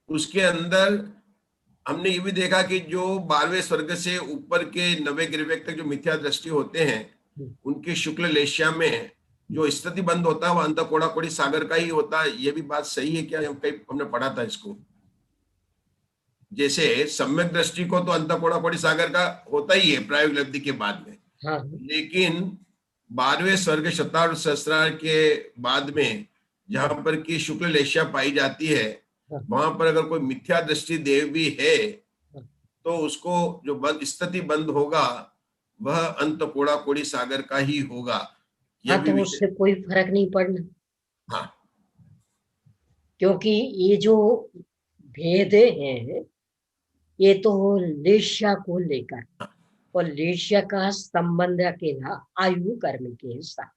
उसके अंदर हमने ये भी देखा कि जो 12वें स्वर्ग से ऊपर के 90 गिरवेग तक जो मिथ्या दृष्टि होते हैं, उनके शुक्ल लेशिया में जो स्थिति बंद होता है वो अंत कोड़ा कोड़ी सागर का ही होता है। ये भी बात सही है क्या? हम कहीं हमने पढ़ा था इसको। जैसे सम्यक दृष्टि को तो अंत कोड़ा कोड़ी सागर का होता ही है प्रायोगिक लब्धि के बाद में, हाँ। लेकिन 12वें स्वर्ग शतार सहस्त्रार के बाद में जहां पर की शुक्ल लेशिया पाई जाती है, हाँ। वहां पर अगर कोई मिथ्या दृष्टि देव भी है हाँ। तो उसको जो बंद स्थिति बंद होगा वह अंत कोड़ा कोड़ी सागर का ही होगा। यह हाँ, भी तो विषय। उससे कोई फर्क नहीं पड़ना। हाँ क्योंकि ये जो भेद हैं ये तो लेश्या को लेकर, और लेश्या का संबंध अकेला आयु कर्म के साथ,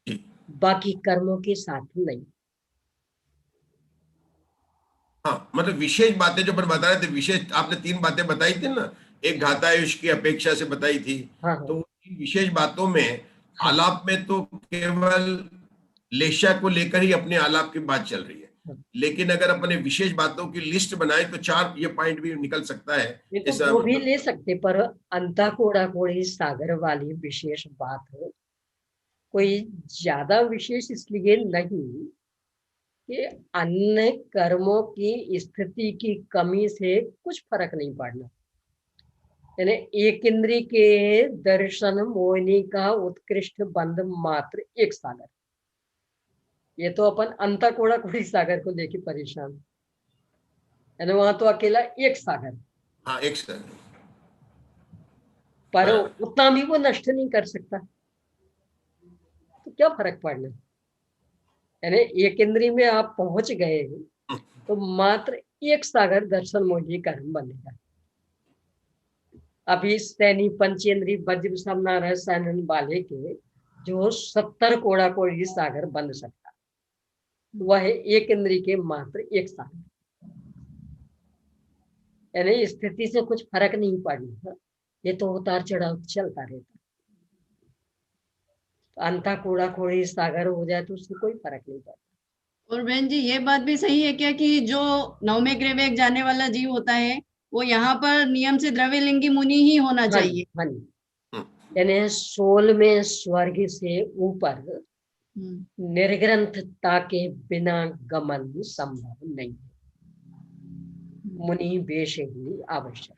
जी, बाकी कर्मों के साथ नहीं। हाँ मतलब विशेष बातें जो अपन बता रहे थे, विशेष आपने 3 बातें बताई थी ना, एक घातायुष की अपेक्षा से बताई थी, हाँ तो हाँ उन विशेष बातों में हाँ आलाप में तो केवल लेशा को लेकर ही अपने आलाप की बात चल रही है, हाँ। लेकिन अगर अपने विशेष बातों की लिस्ट बनाए तो 4 ये पॉइंट भी निकल सकता है। ये तो जैसा वो भी मतलब ले सकते, पर अंता कोड़ा कोड़ी सागर वाली विशेष बात है, कोई ज्यादा विशेष इसलिए नहीं कि अन्य कर्मों की स्थिति की कमी से कुछ फर्क नहीं पड़ना। यानी एक इंद्री के दर्शन मोहिनी का उत्कृष्ट बंध मात्र एक सागर। ये तो अपन अंता कोड़ा कोड़ी सागर को लेके परेशान, यानी वहां तो अकेला एक सागर, हाँ एक सेकंड, पर हाँ उतना भी वो नष्ट नहीं कर सकता, तो क्या फर्क पड़ना। यानी एक इंद्री में आप पहुंच गए तो मात्र एक सागर दर्शन मोहिनी कर्म बनेगा। अभी सैनी पंचेंद्री वज्र समनार सैनन वाले के जो 70 कोड़ा कोड़ी सागर बन सकता, वह एक इंद्री के मात्र एक सागर। यानी स्थिति से कुछ फर्क नहीं पड़ना, ये तो उतार चढ़ाव चलता रहता। तो अंता कूड़ा कोड़ी सागर हो जाए तो उससे कोई फर्क नहीं पड़ता। और बहन जी ये बात भी सही है क्या कि जो नवमे ग्रह जाने वाला जीव होता है वो यहाँ पर नियम से द्रव्यलिंगी मुनि ही होना हाँ जी, चाहिए? हाँ जी। यानी 16वें स्वर्ग से ऊपर निर्ग्रंथता के बिना गमन संभव नहीं है। मुनि वेश ही आवश्यक।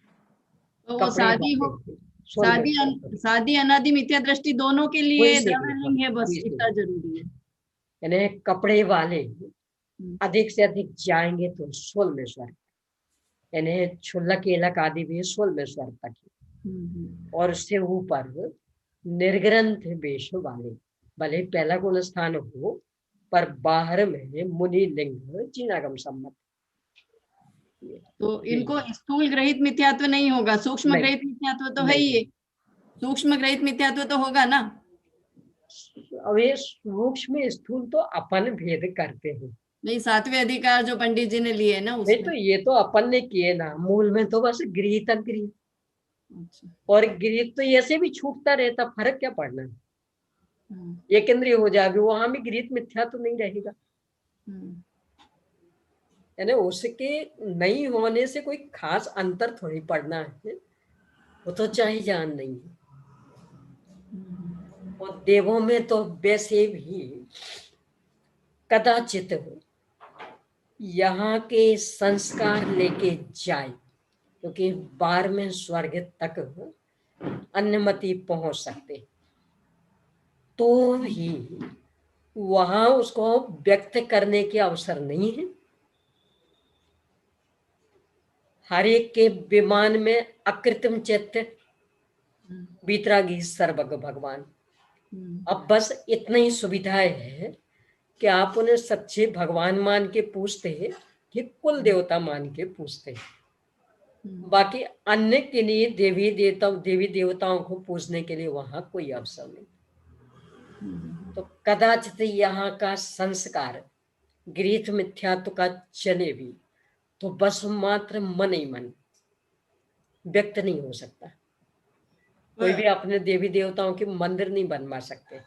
तो वो कपड़े वाले स्वर्ग शादी अनादि मिथ्या दृष्टि दोनों के कोई लिए से भी, हाँ, द्रव्यलिंग है, बस कोई से इतना भी। जरूरी है। यानी कपड़े वाले अधिक से अधिक जाएंगे तो 16वें स्वर्ग, यानी क्षुल्लक एलक आदि भी 16वें स्वर्ग तक ही, और उससे ऊपर निर्ग्रंथ वेश वाले, भले पहला गुण स्थान हो पर बाहर में मुनि लिंग जिनागम सम्मत। तो इनको स्थूल ग्रहित मिथ्यात्व नहीं होगा, सूक्ष्म नहीं, ग्रहित मिथ्यात्व तो है नहीं, ही है। सूक्ष्म ग्रहित मिथ्यात्व तो होगा ना? अब ये सूक्ष्म स्थूल तो अपन भेद करते हैं। नहीं, 7वें अधिकार जो पंडित जी ने लिए है ना नहीं उसमें। तो ये तो अपन ने किए ना, मूल में तो बस गृहित अगृहित, अच्छा। और गृहित तो ऐसे भी छूटता रहता, फर्क क्या पड़ना। हम्म, एक इंद्रिय हो जाएगी वहां भी गृहित मिथ्या तो नहीं रहेगा। हम्म, यानी उसके नहीं होने से कोई खास अंतर थोड़ी पड़ना है, वो तो चाहे जान नहीं है। और देवों में तो वैसे भी कदाचित यहाँ के संस्कार लेके जाए, क्योंकि 12वें स्वर्ग तक अन्यमति पहुंच सकते, तो भी वहां उसको व्यक्त करने के अवसर नहीं है। हर एक के विमान में अकृत्रिम चैत्य बीतरागी सर्वज्ञ भगवान। अब बस इतना ही सुविधाएं है कि आप उन्हें सच्चे भगवान मान के पूछते हैं कि कुल देवता मान के पूछते हैं। बाकी अन्य के लिए देवी देवताओं को पूछने के लिए वहां कोई अवसर नहीं। तो कदाचित यहाँ का संस्कार गृहित मिथ्यात्व का चले भी तो बस मात्र मन ही मन व्यक्त नहीं हो सकता। कोई भी अपने देवी देवताओं के मंदिर नहीं बनवा सकते,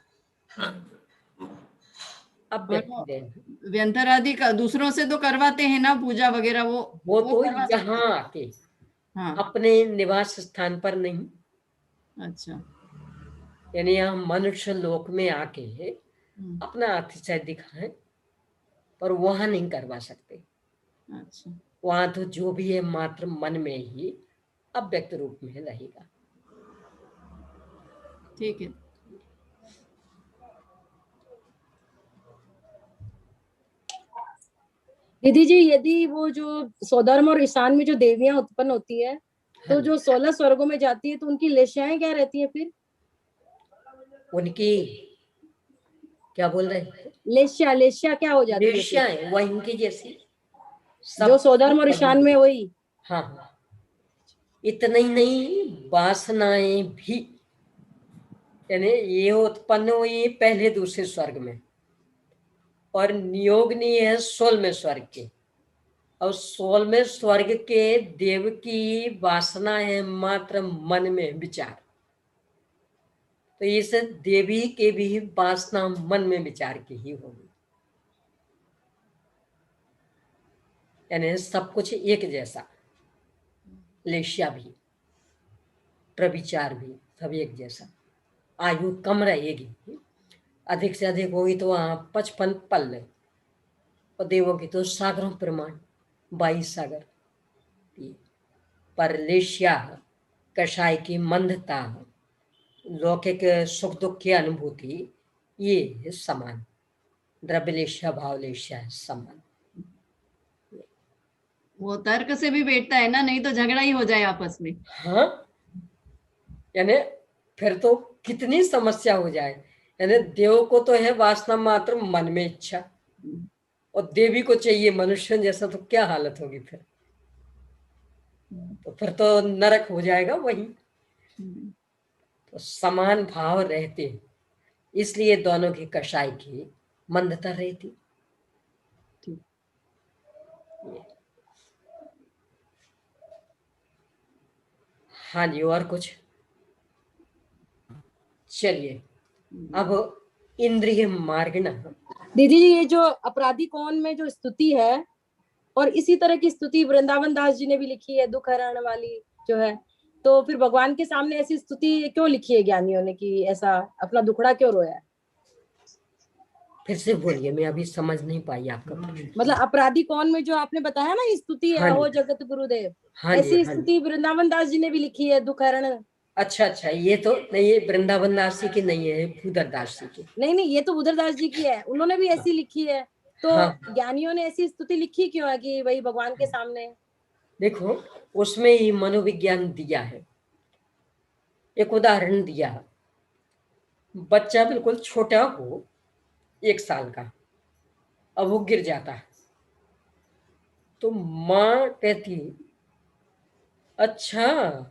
अब और व्यक्ति दें। व्यंतर आदि का दूसरों से तो करवाते हैं ना पूजा वगैरह, वो वो तो करवा सकते यहाँ हैं। आके हाँ, अपने निवास स्थान पर नहीं, अच्छा। यानी यहाँ मनुष्य लोक में आके अपना अतिशय दिखाएं, पर वहां नहीं करवा सकते। अच्छा, वहां तो जो भी है मात्र मन में ही अव्यक्त रूप में रहेगा। ठीक है। दीदी जी, यदि वो जो स्वधर्म और ईशान में जो देवियां उत्पन्न होती है तो जो 16 स्वर्गों में जाती है तो उनकी लेशाएं क्या रहती है फिर? उनकी क्या बोल रहे हैं? लेस्या, लेस्या क्या हो जाती है फिर? वेश्याएं वहीं की जैसी जो सोदर्म और ईशान में वही। हाँ हाँ, इतना ही नहीं, वासनाएं भी, यानी ये उत्पन्न हुई पहले दूसरे स्वर्ग में, और नियोगनी है 16वें स्वर्ग के, और 16वें स्वर्ग के देव की वासना है मात्र मन में विचार। तो इस देवी के भी वासना मन में विचार की ही होगी, यानी सब कुछ एक जैसा। लेश्या भी, प्रविचार भी, सब एक जैसा। आयु कम रहेगी, अधिक से अधिक होगी तो वहां 55 पल, और देवों की तो सागरों प्रमाण, 22 सागर। पर लेश्या कषाय की मंदता, लौकिक सुख दुख की अनुभूति, ये है समान। द्रव्यलेश्या भावलेश्या है समान। वो तर्क से भी बैठता है ना, नहीं तो झगड़ा ही हो जाए आपस में। हाँ, यानी फिर तो कितनी समस्या हो जाए। यानी देव को तो है वासना मात्र मन में इच्छा, और देवी को चाहिए मनुष्य जैसा, तो क्या हालत होगी फिर? तो फिर तो नरक हो जाएगा वही। तो समान भाव रहते, इसलिए दोनों की कषाय की मंदता रहती। हाँ जी, और कुछ? चलिए, अब इंद्रिय मार्गण। दीदी जी, ये जो अपराधी कौन में जो स्तुति है, और इसी तरह की स्तुति वृंदावन दास जी ने भी लिखी है, दुख हरण वाली जो है, तो फिर भगवान के सामने ऐसी स्तुति क्यों लिखी है ज्ञानियों ने कि ऐसा अपना दुखड़ा क्यों रोया है? फिर से बोलिए, मैं अभी समझ नहीं पाई आपका प्रश्न। मतलब अपराधी कौन में जो आपने बताया ना, ये स्तुति है, हाँ हो जी, जगत गुरुदेव, हाँ जी, ऐसी हाँ जी। स्तुति वृंदावन दास जी ने भी लिखी है, दुख हरण। अच्छा अच्छा, ये तो नहीं, ये वृंदावन दास जी की नहीं है, भूधर दास जी की। नहीं नहीं, ये तो उधर दास जी की है, उन्होंने भी ऐसी लिखी है। तो हाँ, ज्ञानियों ने ऐसी स्तुति लिखी क्यों है कि भाई भगवान के सामने? देखो, उसमें ही मनोविज्ञान दिया है। एक उदाहरण दिया, बच्चा बिल्कुल छोटा हो, 1 साल का, अब वो गिर जाता है, तो माँ कहती, अच्छा,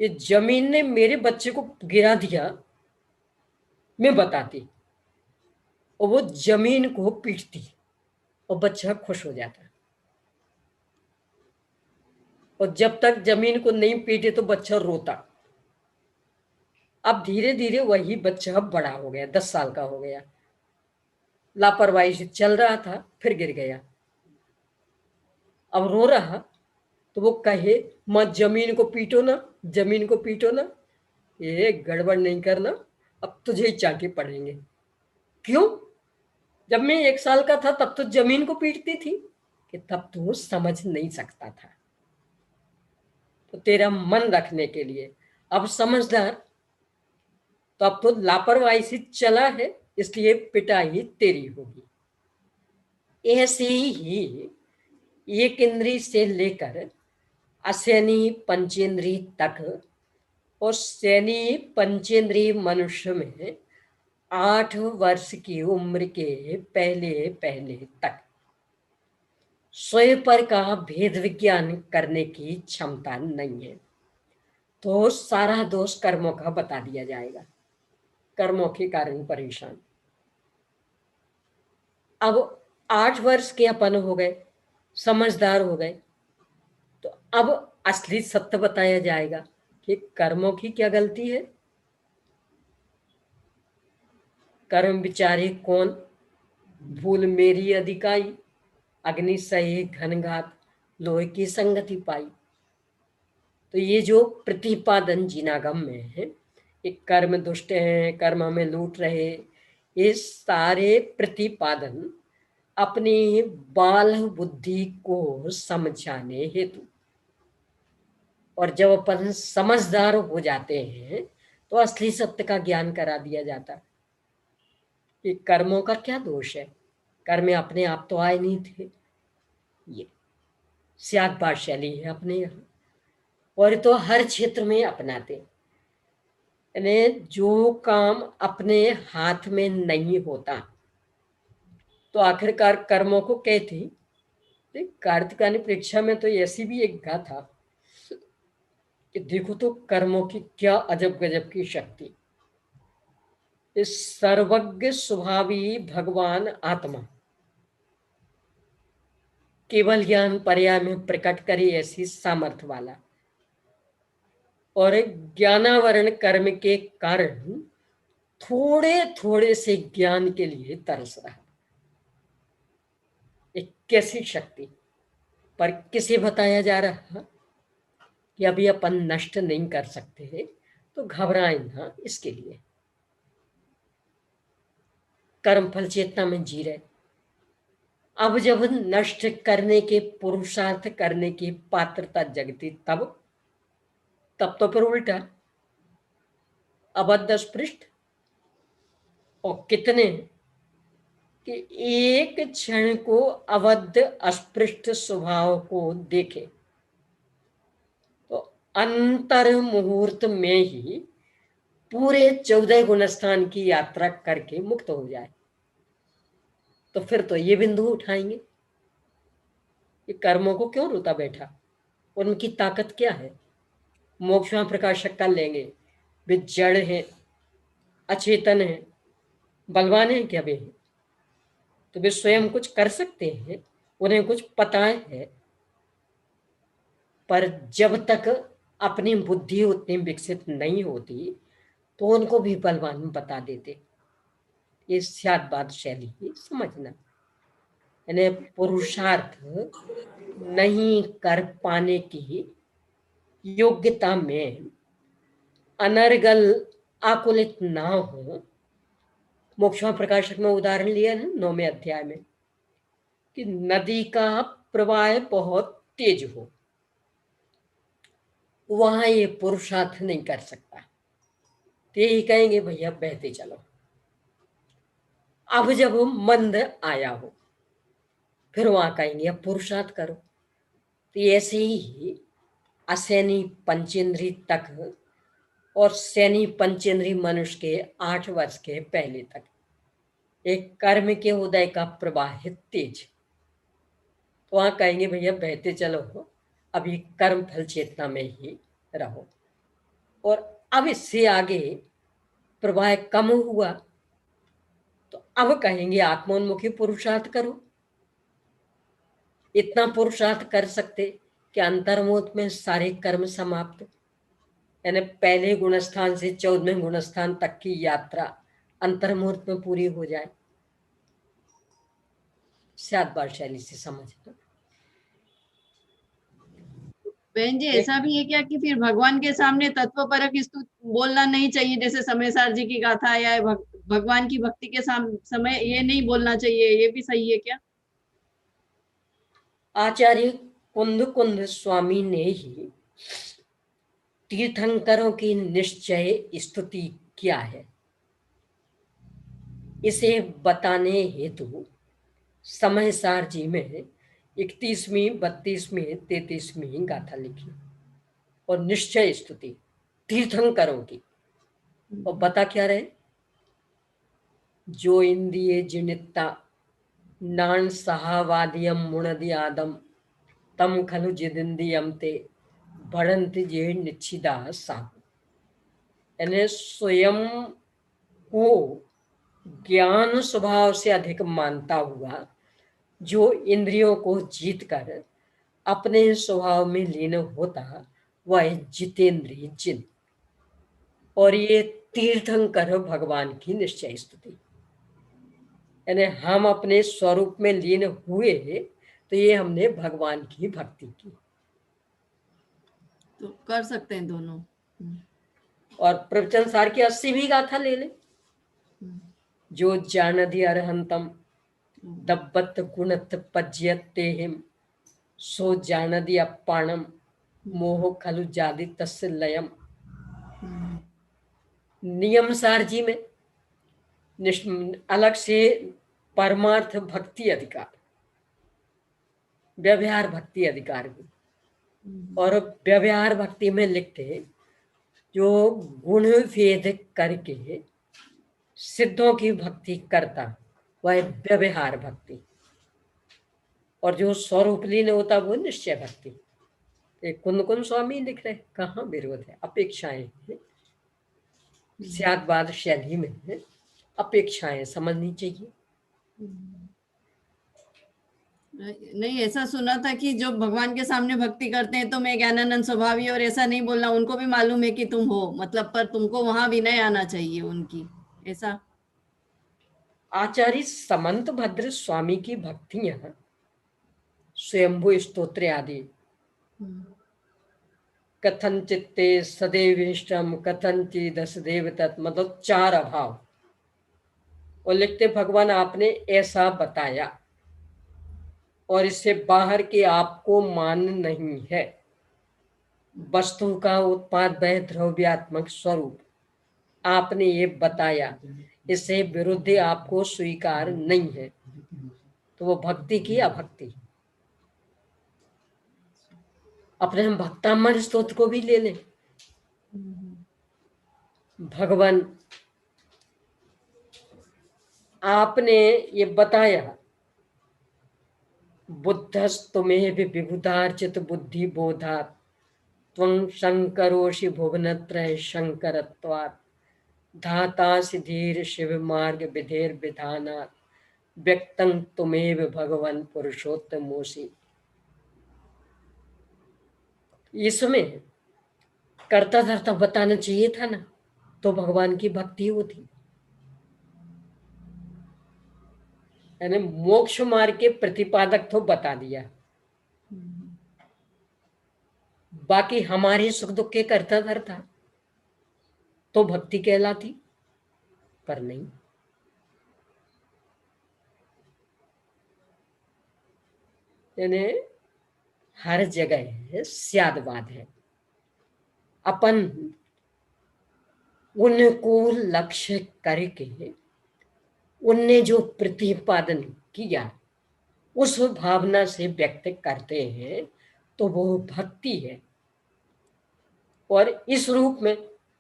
ये जमीन ने मेरे बच्चे को गिरा दिया। मैं बताती, और वो जमीन को पीटती, और बच्चा खुश हो जाता। और जब तक जमीन को नहीं पीटे तो बच्चा रोता। अब धीरे धीरे वही बच्चा बड़ा हो गया, 10 साल का हो गया, लापरवाही से चल रहा था, फिर गिर गया, अब रो रहा, तो वो कहे, माँ जमीन को पीटो ना, जमीन को पीटो ना, ये गड़बड़ नहीं करना, अब तुझे ही चांटे पड़ेंगे। क्यों? जब मैं 1 साल का था तब तो जमीन को पीटती थी, कि तब तू समझ नहीं सकता था, तो तेरा मन रखने के लिए। अब समझदार, तो अब तो लापरवाही से चला है, इसलिए पिटाई तेरी होगी। ऐसे ही एक इंद्री से लेकर असैनी पंचेंद्री तक, और सैनी पंचेंद्री मनुष्य में 8 वर्ष की उम्र के पहले पहले तक स्वयं पर का भेद विज्ञान करने की क्षमता नहीं है। तो सारा दोष कर्मों का बता दिया जाएगा, कर्मों के कारण परेशान। अब 8 वर्ष के अपन हो गए, समझदार हो गए, तो अब असली सत्य बताया जाएगा कि कर्मों की क्या गलती है। कर्म विचारे कौन, भूल मेरी अधिकाई, अग्नि सहे घनघात, लोहे की संगति पाई। तो ये जो प्रतिपादन जिनागम में है, ये कर्म दुष्ट हैं, कर्म हमें लूट रहे, ये सारे प्रतिपादन अपनी बाल बुद्धि को समझाने हेतु। और जब अपन समझदार हो जाते हैं तो असली सत्य का ज्ञान करा दिया जाता है कि कर्मों का क्या दोष है, कर्म अपने आप तो आए नहीं थे। ये स्याद बादशाही है अपने यहाँ, और तो हर क्षेत्र में अपनाते। यानी जो काम अपने हाथ में नहीं होता तो आखिरकार कर्मों को कहती। कार्तिकानी परीक्षा में तो ऐसी भी एक गाथा कि देखो तो कर्मों की क्या अजब गजब की शक्ति। इस सर्वज्ञ स्वभावी भगवान आत्मा केवल ज्ञान पर्याय में प्रकट करे ऐसी सामर्थ्य वाला, और ज्ञानावरण कर्म के कारण थोड़े थोड़े से ज्ञान के लिए तरस रहा। एक कैसी शक्ति, पर किसे बताया जा रहा कि अभी अपन नष्ट नहीं कर सकते तो घबराएं ना। इसके लिए कर्म फल चेतना में जी रहे। अब जब नष्ट करने के, पुरुषार्थ करने की पात्रता जगती तब तो फिर उल्टा अबद्ध स्पृष्ट। और कितने कि एक क्षण को अबद्ध अस्पृष्ट स्वभाव को देखे तो अंतर मुहूर्त में ही पूरे 14 गुणस्थान की यात्रा करके मुक्त हो जाए। तो फिर तो ये बिंदु उठाएंगे कि कर्मों को क्यों रोता बैठा, और उनकी ताकत क्या है। मोक्षमा प्रकाशक का लेंगे, वे जड़ हैं, अचेतन हैं, बलवान हैं क्या वे? तो वे स्वयं कुछ कर सकते हैं, उन्हें कुछ पता है, पर जब तक अपनी बुद्धि उतनी विकसित नहीं होती तो उनको भी बलवान बता देते। ये स्यादबाद शैली ही समझना। यानी पुरुषार्थ नहीं कर पाने की योग्यता में अनर्गल आकुलित ना हो। मोक्षमा प्रकाशक में उदाहरण लिया ना 9वें अध्याय में कि नदी का प्रवाह बहुत तेज हो, वहां ये पुरुषार्थ नहीं कर सकता, तो यही कहेंगे भैया बहते चलो। अब जब मंद आया हो फिर वहां कहेंगे अब पुरुषार्थ करो। तो ऐसे ही असैनी पंचेंद्री तक और सैनी पंचेंद्री मनुष्य के 8 वर्ष के पहले तक एक कर्म के उदय का प्रवाहित तेज। तो वहां कहेंगे भैया बहते चलो, अभी कर्म फल चेतना में ही रहो। और अब इससे आगे प्रवाह कम हुआ तो अब कहेंगे आत्मोन्मुखी पुरुषार्थ करो। इतना पुरुषार्थ कर सकते कि अंतर्मुख में सारे कर्म समाप्त, यानी पहले गुणस्थान से 14वें गुणस्थान तक की यात्रा अंतर्मुहूर्त में पूरी हो जाए। शादबाद शैली से समझना। बहन जी, ऐसा भी है क्या कि फिर भगवान के सामने तत्वपरक स्तुति बोलना नहीं चाहिए, जैसे समयसार जी की गाथा या भगवान की भक्ति के समय ये नहीं बोलना चाहिए, ये भी सही है क्या? आचार्य कुंद कुंद स्वामी ने ही तीर्थंकरों की निश्चय स्तुति क्या है इसे बताने हेतु समयसार जी में 31वीं 32वीं 33वीं गाथा लिखी और निश्चय स्तुति तीर्थंकरों की। और बता क्या रहे, जो इंद्रिय जिनिता नान सहावादियम मुणदियादम तम खलु जिदिंदियम ते बढ़ंत जे निच्छिदा साहु। यानी स्वयं को ज्ञान स्वभाव से अधिक मानता हुआ जो इंद्रियों को जीतकर अपने स्वभाव में लीन होता वह जितेंद्रिय जिन। और ये तीर्थंकर भगवान की निश्चय स्तुति। यानी हम अपने स्वरूप में लीन हुए तो ये हमने भगवान की भक्ति की। तो कर सकते हैं दोनों। और प्रवचन सार की 80वीं गाथा ले ले, जो जानधि अरहंतम दब्बत गुणत पज्यते हिम सो जानधि अपाणम मोह खलु जादि तस्य लयम। नियम सार जी में अलग से परमार्थ भक्ति अधिकार, व्यवहार भक्ति अधिकार भी। और व्यवहार भक्ति में लिखते जो गुण भेद करके सिद्धों की भक्ति करता वह व्यवहार भक्ति, और जो स्वरूप लीन होता वो निश्चय भक्ति। एक कुंद कुंद स्वामी लिख रहे, कहाँ विरोध है, अपेक्षाएं हैं। स्यादवाद शैली में है, अपेक्षाएं समझनी चाहिए। नहीं, ऐसा सुना था कि जो भगवान के सामने भक्ति करते हैं तो मैं ज्ञानानंद स्वभावी, और ऐसा नहीं बोलना, उनको भी मालूम है कि तुम हो, मतलब पर तुमको वहां विनय आना चाहिए उनकी, ऐसा। आचार्य समंत भद्र स्वामी की भक्तियां स्वयंभू स्तोत्र आदि, कथन चित्ते सदैव इष्टम कथनचि दसदेव तत्, मतलब 4 अभाव। और लिखते भगवान आपने ऐसा बताया और इससे बाहर के आपको मान नहीं है। वस्तु का उत्पाद वह द्रव्यात्मक स्वरूप आपने ये बताया, इससे विरुद्ध आपको स्वीकार नहीं है, तो वो भक्ति की अभक्ति। अपने हम भक्तामर स्तोत्र को भी ले लें। भगवान आपने ये बताया, बुद्धस्तुमेव विबुधार्चित बुद्धि बोधात् त्वं शंकरोषि भुवनत्रय शंकरत्वात् धातासि धीर शिव मार्ग विधेर विधानात् व्यक्तं तुमेव भगवान पुरुषोत्तमोसि। इसमें कर्ता धर्ता बताना चाहिए था ना, तो भगवान की भक्ति होती। यानी मोक्ष मार्ग के प्रतिपादक तो बता दिया, बाकी हमारे सुख दुख के कर्ता धर्ता तो भक्ति कहलाती, पर नहीं। यानी हर जगह स्यादवाद है। अपन उनको लक्ष्य करके उनने जो प्रतिपादन किया उस भावना से व्यक्त करते हैं तो वो भक्ति है। और इस रूप में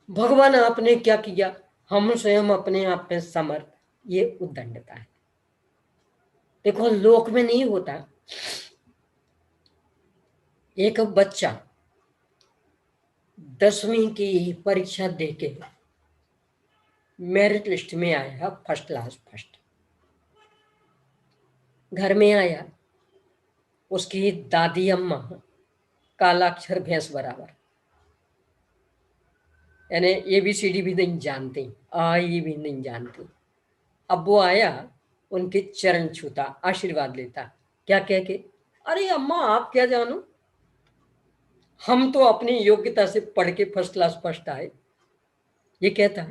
भगवान आपने क्या किया, हम स्वयं अपने आप में समर्थ, ये उद्दंडता है। देखो लोक में नहीं होता। एक बच्चा 10वीं की परीक्षा देके मेरिट लिस्ट में आया, फर्स्ट क्लास फर्स्ट। घर में आया, उसकी दादी अम्मा कालाक्षर भैंस बराबर, यानी ABCD भी नहीं जानती, आई भी नहीं जानती। अब वो आया, उनके चरण छूता, आशीर्वाद लेता, क्या कह के, अरे अम्मा आप क्या जानो, हम तो अपनी योग्यता से पढ़ के फर्स्ट क्लास फर्स्ट आए। ये कहता,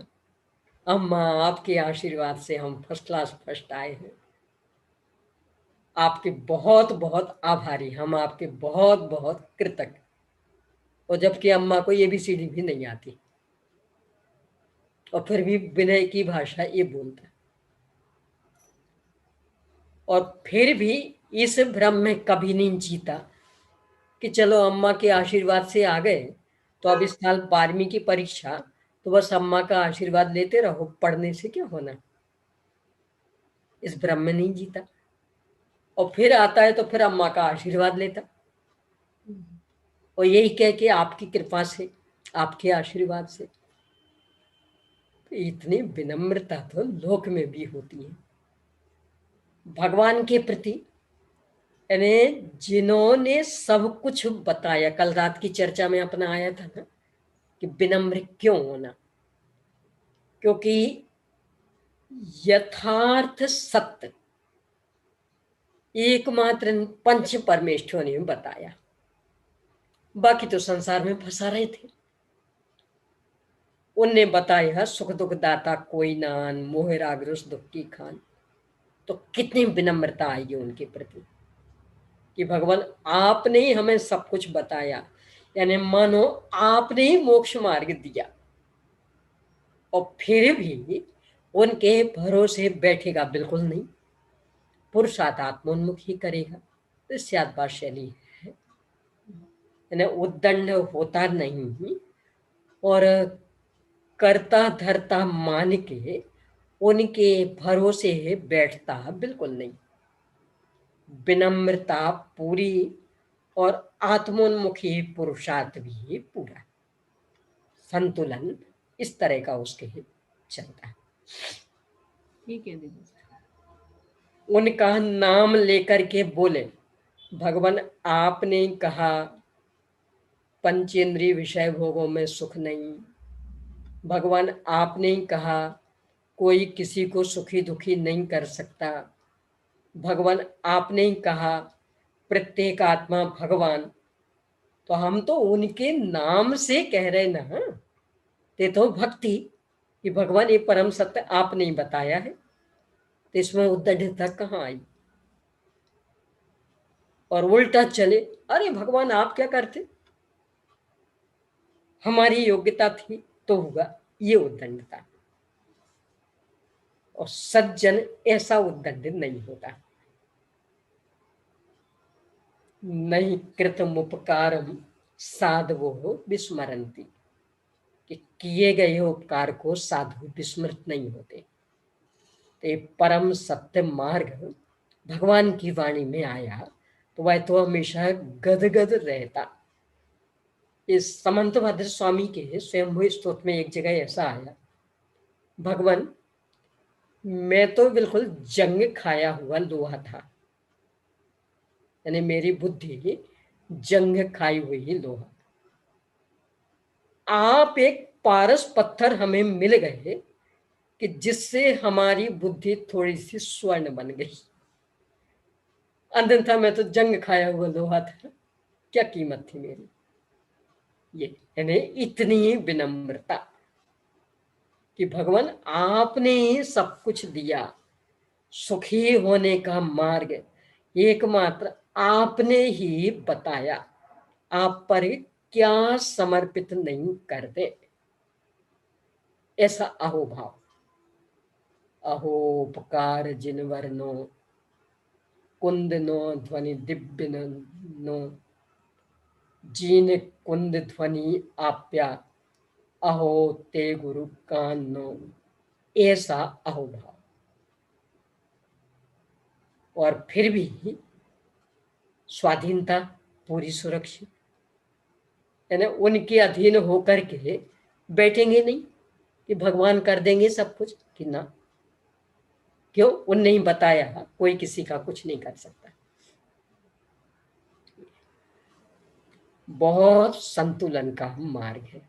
अम्मा आपके आशीर्वाद से हम फर्स्ट क्लास फर्स्ट आए हैं, आपके बहुत बहुत आभारी, हम आपके बहुत बहुत कृतज्ञ। और जबकि अम्मा को ABCD भी नहीं आती, और फिर भी विनय की भाषा ये बोलता। और फिर भी इस भ्रम में कभी नहीं जीता कि चलो अम्मा के आशीर्वाद से आ गए, तो अब इस साल 12वीं की परीक्षा, तो बस अम्मा का आशीर्वाद लेते रहो, पढ़ने से क्या होना। इस भ्रम में नहीं जीता, और फिर आता है तो फिर अम्मा का आशीर्वाद लेता, और यही कह के आपकी कृपा से, आपके आशीर्वाद से। तो इतनी विनम्रता तो लोक में भी होती है भगवान के प्रति। यानी जिन्होंने सब कुछ बताया, कल रात की चर्चा में अपना आया था ना कि विनम्र क्यों होना, क्योंकि यथार्थ सत्य एकमात्र पंच परमेश्वर ने बताया, बाकी तो संसार में फंसा रहे थे। उनने बताया सुख दुख दाता कोई नान, मोह राग रस दुख की खान। तो कितनी विनम्रता आई उनके प्रति कि भगवान आपने ही हमें सब कुछ बताया, यानी मानो आपने ही मोक्ष मार्ग दिया, और फिर भी उनके भरोसे बैठेगा बिल्कुल नहीं, पुरुषार्थ आत्मोन्मुख ही करेगा। तो स्यादवाद शैली है, यानी उद्दंड होता नहीं, और करता धरता मान के उनके भरोसे बैठता बिल्कुल नहीं। विनम्रता पूरी और आत्मोन्मुखी पुरुषार्थ भी पूरा। संतुलन इस तरह का उसके चलता है। ठीक है दीदी। उनका नाम लेकर के बोले, भगवान आपने कहा पंचेंद्रिय विषय भोगों में सुख नहीं। भगवान आपने कहा कोई किसी को सुखी दुखी नहीं कर सकता। भगवान आपने ही कहा प्रत्येक आत्मा भगवान। तो हम तो उनके नाम से कह रहे ना, ते तो भक्ति कि भगवान ये परम सत्य आपने ही बताया है। तो इसमें उद्धटता कहाँ आई? और उल्टा चले, अरे भगवान आप क्या करते, हमारी योग्यता थी तो हुआ, ये उद्दंडता। और सज्जन ऐसा उद्दंड नहीं होता। नहीं कृतम उपकारम साधवो विस्मरंती, कि किए गए उपकार को साधु विस्मृत नहीं होते। ते परम सत्य मार्ग भगवान की वाणी में आया तो वह तो हमेशा गदगद रहता। इस समंत भद्र स्वामी के स्वयंभू स्तोत्र में एक जगह ऐसा आया, भगवान मैं तो बिल्कुल जंग खाया हुआ लोहा था, यानी मेरी बुद्धि जंग खाई हुई लोहा। आप एक पारस पत्थर हमें मिल गए कि जिससे हमारी बुद्धि थोड़ी सी स्वर्ण बन गई। अन्यथा मैं तो जंग खाया हुआ लोहा था, क्या कीमत थी मेरी। ये यानी इतनी विनम्रता कि भगवान आपने सब कुछ दिया, सुखी होने का मार्ग एकमात्र आपने ही बताया, आप पर क्या समर्पित नहीं करते। ऐसा अहोभाव। अहोपकार जिन वर्णो कुंद नो ध्वनि दिव्य नो, जीन कुंद ध्वनि आप्या अहो ते गुरु कान नो। ऐसा अहोभाव। और फिर भी स्वाधीनता पूरी सुरक्षित, यानी उनके अधीन होकर के बैठेंगे नहीं कि भगवान कर देंगे सब कुछ, कि ना, क्यों, उनने ही बताया कोई किसी का कुछ नहीं कर सकता। बहुत संतुलन का मार्ग है।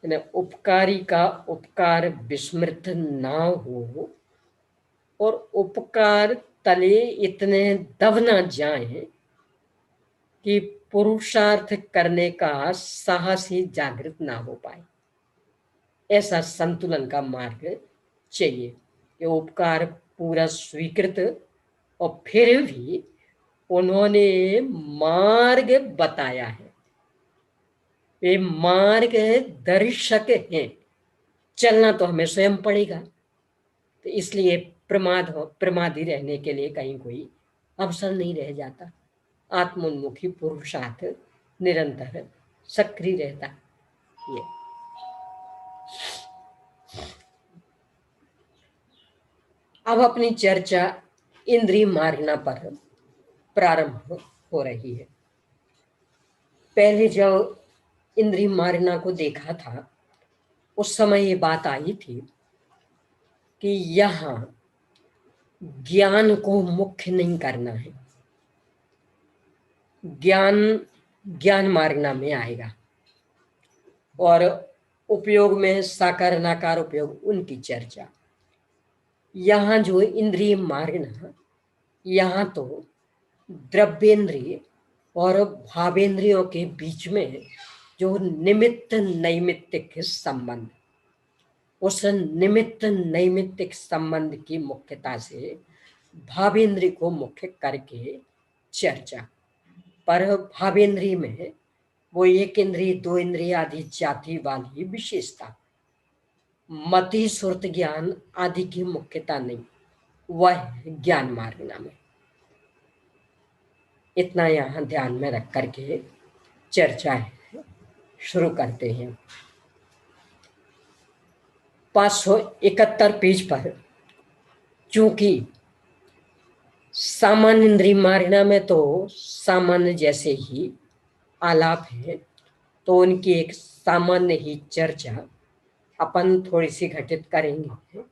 यानी उपकारी का उपकार विस्मृत ना हो और उपकार तले इतने दब ना जाए कि पुरुषार्थ करने का साहस ही जागृत ना हो पाए। ऐसा संतुलन का मार्ग चाहिए कि उपकार पूरा स्वीकृत और फिर भी उन्होंने मार्ग बताया है, ये मार्ग दर्शक हैं, चलना तो हमें स्वयं पड़ेगा। तो इसलिए प्रमादी रहने के लिए कहीं कोई अवसर नहीं रह जाता। आत्मोन्मुखी पुरुषार्थ निरंतर सक्रिय रहता। ये अब अपनी चर्चा इंद्रिय मार्गना पर प्रारंभ हो रही है। पहले जब इंद्रिय मार्गना को देखा था उस समय ये बात आई थी कि यहाँ ज्ञान को मुख्य नहीं करना है। ज्ञान मार्गना में आएगा और उपयोग में साकार नाकार उपयोग उनकी चर्चा। यहाँ जो इंद्रिय मार्गना, यहाँ तो द्रव्येंद्रिय और भावेंद्रियों के बीच में जो निमित्त नैमित्तिक संबंध, उस निमित्त नैमित्तिक संबंध की मुख्यता से भावेंद्रिय को मुख्य करके चर्चा। पर भावेंद्रिय में वो एक इंद्रिय दो इंद्रिय आदि जाति वाली विशेषता, मति सुरत ज्ञान आदि की मुख्यता नहीं, वह ज्ञान मार्गना में। इतना यहाँ ध्यान में रख करके चर्चा है। शुरू करते हैं। 571 पेज पर, चूंकि सामान्य इंद्रिय मार्गना में तो सामान्य जैसे ही आलाप है, तो उनकी एक सामान्य ही चर्चा अपन थोड़ी सी घटित करेंगे।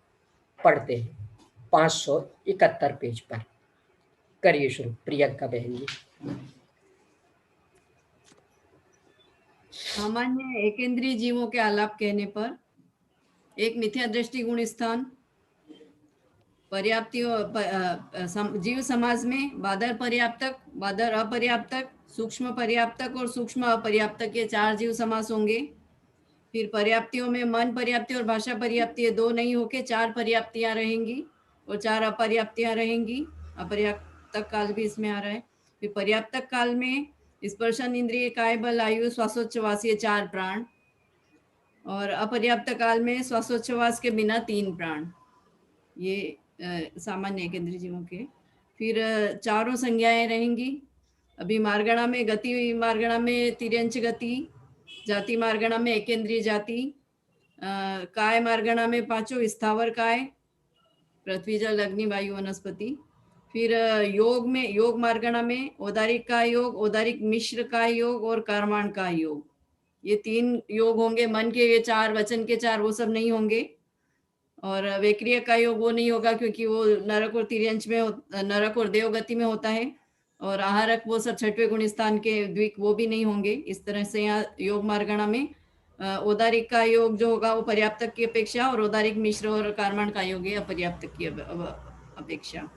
पढ़ते हैं 571 पेज पर। करिए शुरू प्रियंका बहन जी। सामान्य एकेंद्रीय जीवों के आलाप कहने पर एक मिथ्या दृष्टि गुण स्थान, पर्याप्ति जीव समाज में बादर पर्याप्तक, बादर अपर्याप्तक, सूक्ष्म पर्याप्तक और सूक्ष्म अपर्याप्तक, ये 4 जीव समास होंगे। फिर पर्याप्तियों में मन पर्याप्ति और भाषा पर्याप्ति, ये 2 नहीं होके 4 पर्याप्तियां रहेंगी और 4 अपर्याप्तियां रहेंगी। अपर्याप्तक काल भी इसमें आ रहा है। फिर पर्याप्तक काल में स्पर्शन इंद्रिय, काय बल, आयु, श्वासोच्छ्वास, ये 4 प्राण, और अपर्याप्त काल में श्वासोच्छ्वास के बिना 3 प्राण, ये सामान्य केंद्रीय जीवों के। फिर 4 संज्ञाएं रहेंगी। अभी मार्गणा में, गति मार्गणा में तिर्यंच गति, जाति मार्गणा में एकेंद्रीय जाति, काय मार्गणा में 5 स्थावर काय, पृथ्वी जल अग्नि वायु वनस्पति। फिर योग में, योग मार्गणा में औदारिक का योग, औदारिक मिश्र का योग और कर्माण का योग, ये 3 योग होंगे। मन के ये 4, वचन के 4, वो सब नहीं होंगे। और वैक्रिय का योग वो नहीं होगा क्योंकि वो नरक और तिर्यंच में, नरक और देवगति में होता है। और आहारक वो सब 6वें गुण स्थान के द्विक, वो भी नहीं होंगे। इस तरह से यहाँ योग मार्गणा में औदारिक का योग जो होगा वो पर्याप्तक की अपेक्षा, और औदारिक मिश्र और कर्मण का योग है अपर्याप्तक की अपेक्षा।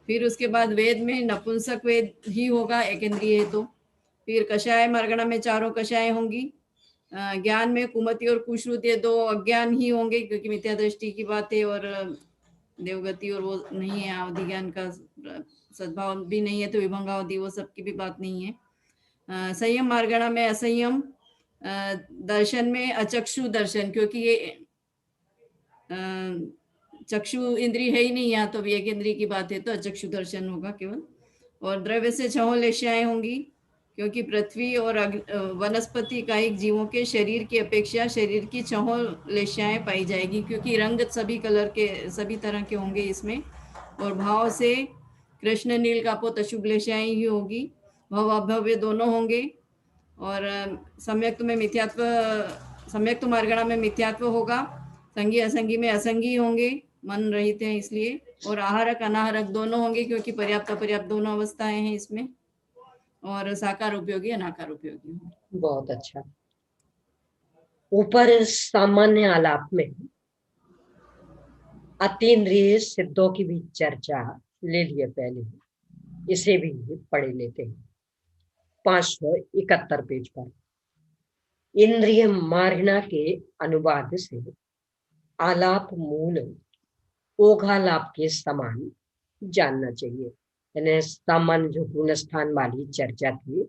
फिर उसके बाद वेद में नपुंसक वेद ही होगा, एकेंद्रीय है तो। फिर कषाय मार्गणा में 4 कषाय होंगी। ज्ञान में कुमति और कुश्रुत, ये 2 अज्ञान ही होंगे क्योंकि मिथ्या दृष्टि की बात है, और देवगति और वो नहीं है, अवधि ज्ञान का सद्भाव भी नहीं है, तो विभंगावधि वो सब की भी बात नहीं है। संयम मार्गणा में असंयम, दर्शन में अचक्षु दर्शन, क्योंकि ये चक्षु इंद्रिय है ही नहीं, यहाँ तो एक इंद्रिय की बात है तो अचक्षु दर्शन होगा केवल। और द्रव्य से 6 लेशाएं होंगी क्योंकि पृथ्वी और वनस्पति कायिक जीवों के शरीर की अपेक्षा शरीर की 6 लेशाएं पाई जाएगी, क्योंकि रंग सभी कलर के, सभी तरह के होंगे इसमें। और भाव से कृष्ण नील कापोत अशुभ लेशाएं ही होगी, भव अभव्य दोनों होंगे। और सम्यक्त में मिथ्यात्व, सम्यक्त मार्गणा में मिथ्यात्व होगा, संगी असंगी में असंगी होंगे, मन रहित हैं इसलिए। और आहारक अनाहारक दोनों होंगे क्योंकि पर्याप्त अपर्याप्त दोनों अवस्थाएं हैं इसमें। और साकार उपयोगी अनाकार उपयोगी होंगे। बहुत अच्छा। ऊपर सामान्य आलाप में अतीन्द्रिय सिद्धों की भी चर्चा ले लिए पहले, इसे भी पढ़ लेते हैं। 571 पेज पर इंद्रिय मार्गणा के अनुवाद से आलाप मूल ओघालाप के समान जानना चाहिए, यानी सामान्य जो गुणस्थान वाली चर्चा थी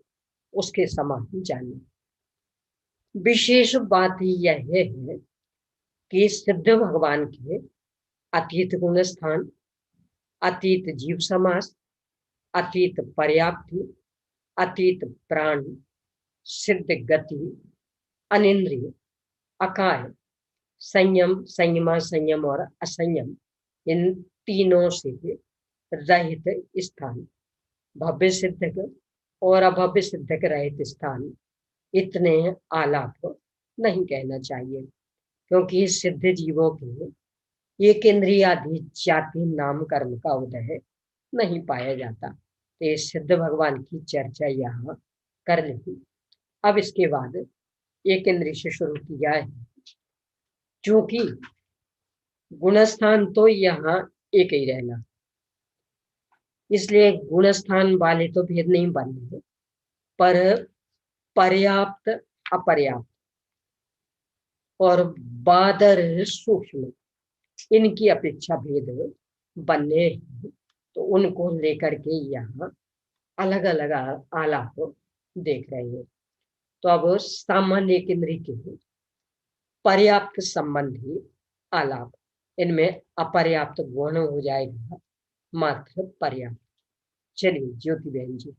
उसके समान जानना। विशेष बात यह है कि सिद्ध भगवान के अतीत गुण स्थान, अतीत जीव समास, अतीत पर्याप्ति, अतीत प्राण, सिद्ध गति, अनिंद्रिय, अकाय, संयम, संयमा, संयम और असंयम, इन तीनों से रहित स्थान, भव्य सिद्धक और अभव्य सिद्धक रहित स्थान, इतने आलाप नहीं कहना चाहिए, क्योंकि सिद्ध जीवों के एक इंद्रियादि जाति नाम कर्म का उदय नहीं पाया जाता। तो ये सिद्ध भगवान की चर्चा यहाँ कर ली। अब इसके बाद एक इंद्रिय से शुरू किया है, चूंकि गुणस्थान तो यहाँ एक ही रहना, इसलिए गुणस्थान वाले तो भेद नहीं बनने, पर पर्याप्त अपर्याप्त और बादर सूक्ष्म, इनकी अपेक्षा भेद बनने हैं, तो उनको लेकर के यहाँ अलग अलग आलाप देख रहे हैं। तो अब सामान्य इंद्रिय के पर्याप्त संबंधी आलाप, इनमें अपर्याप्त गुण हो जाएगा मात्र पर्याप्त। चलिए ज्योति बहन जी।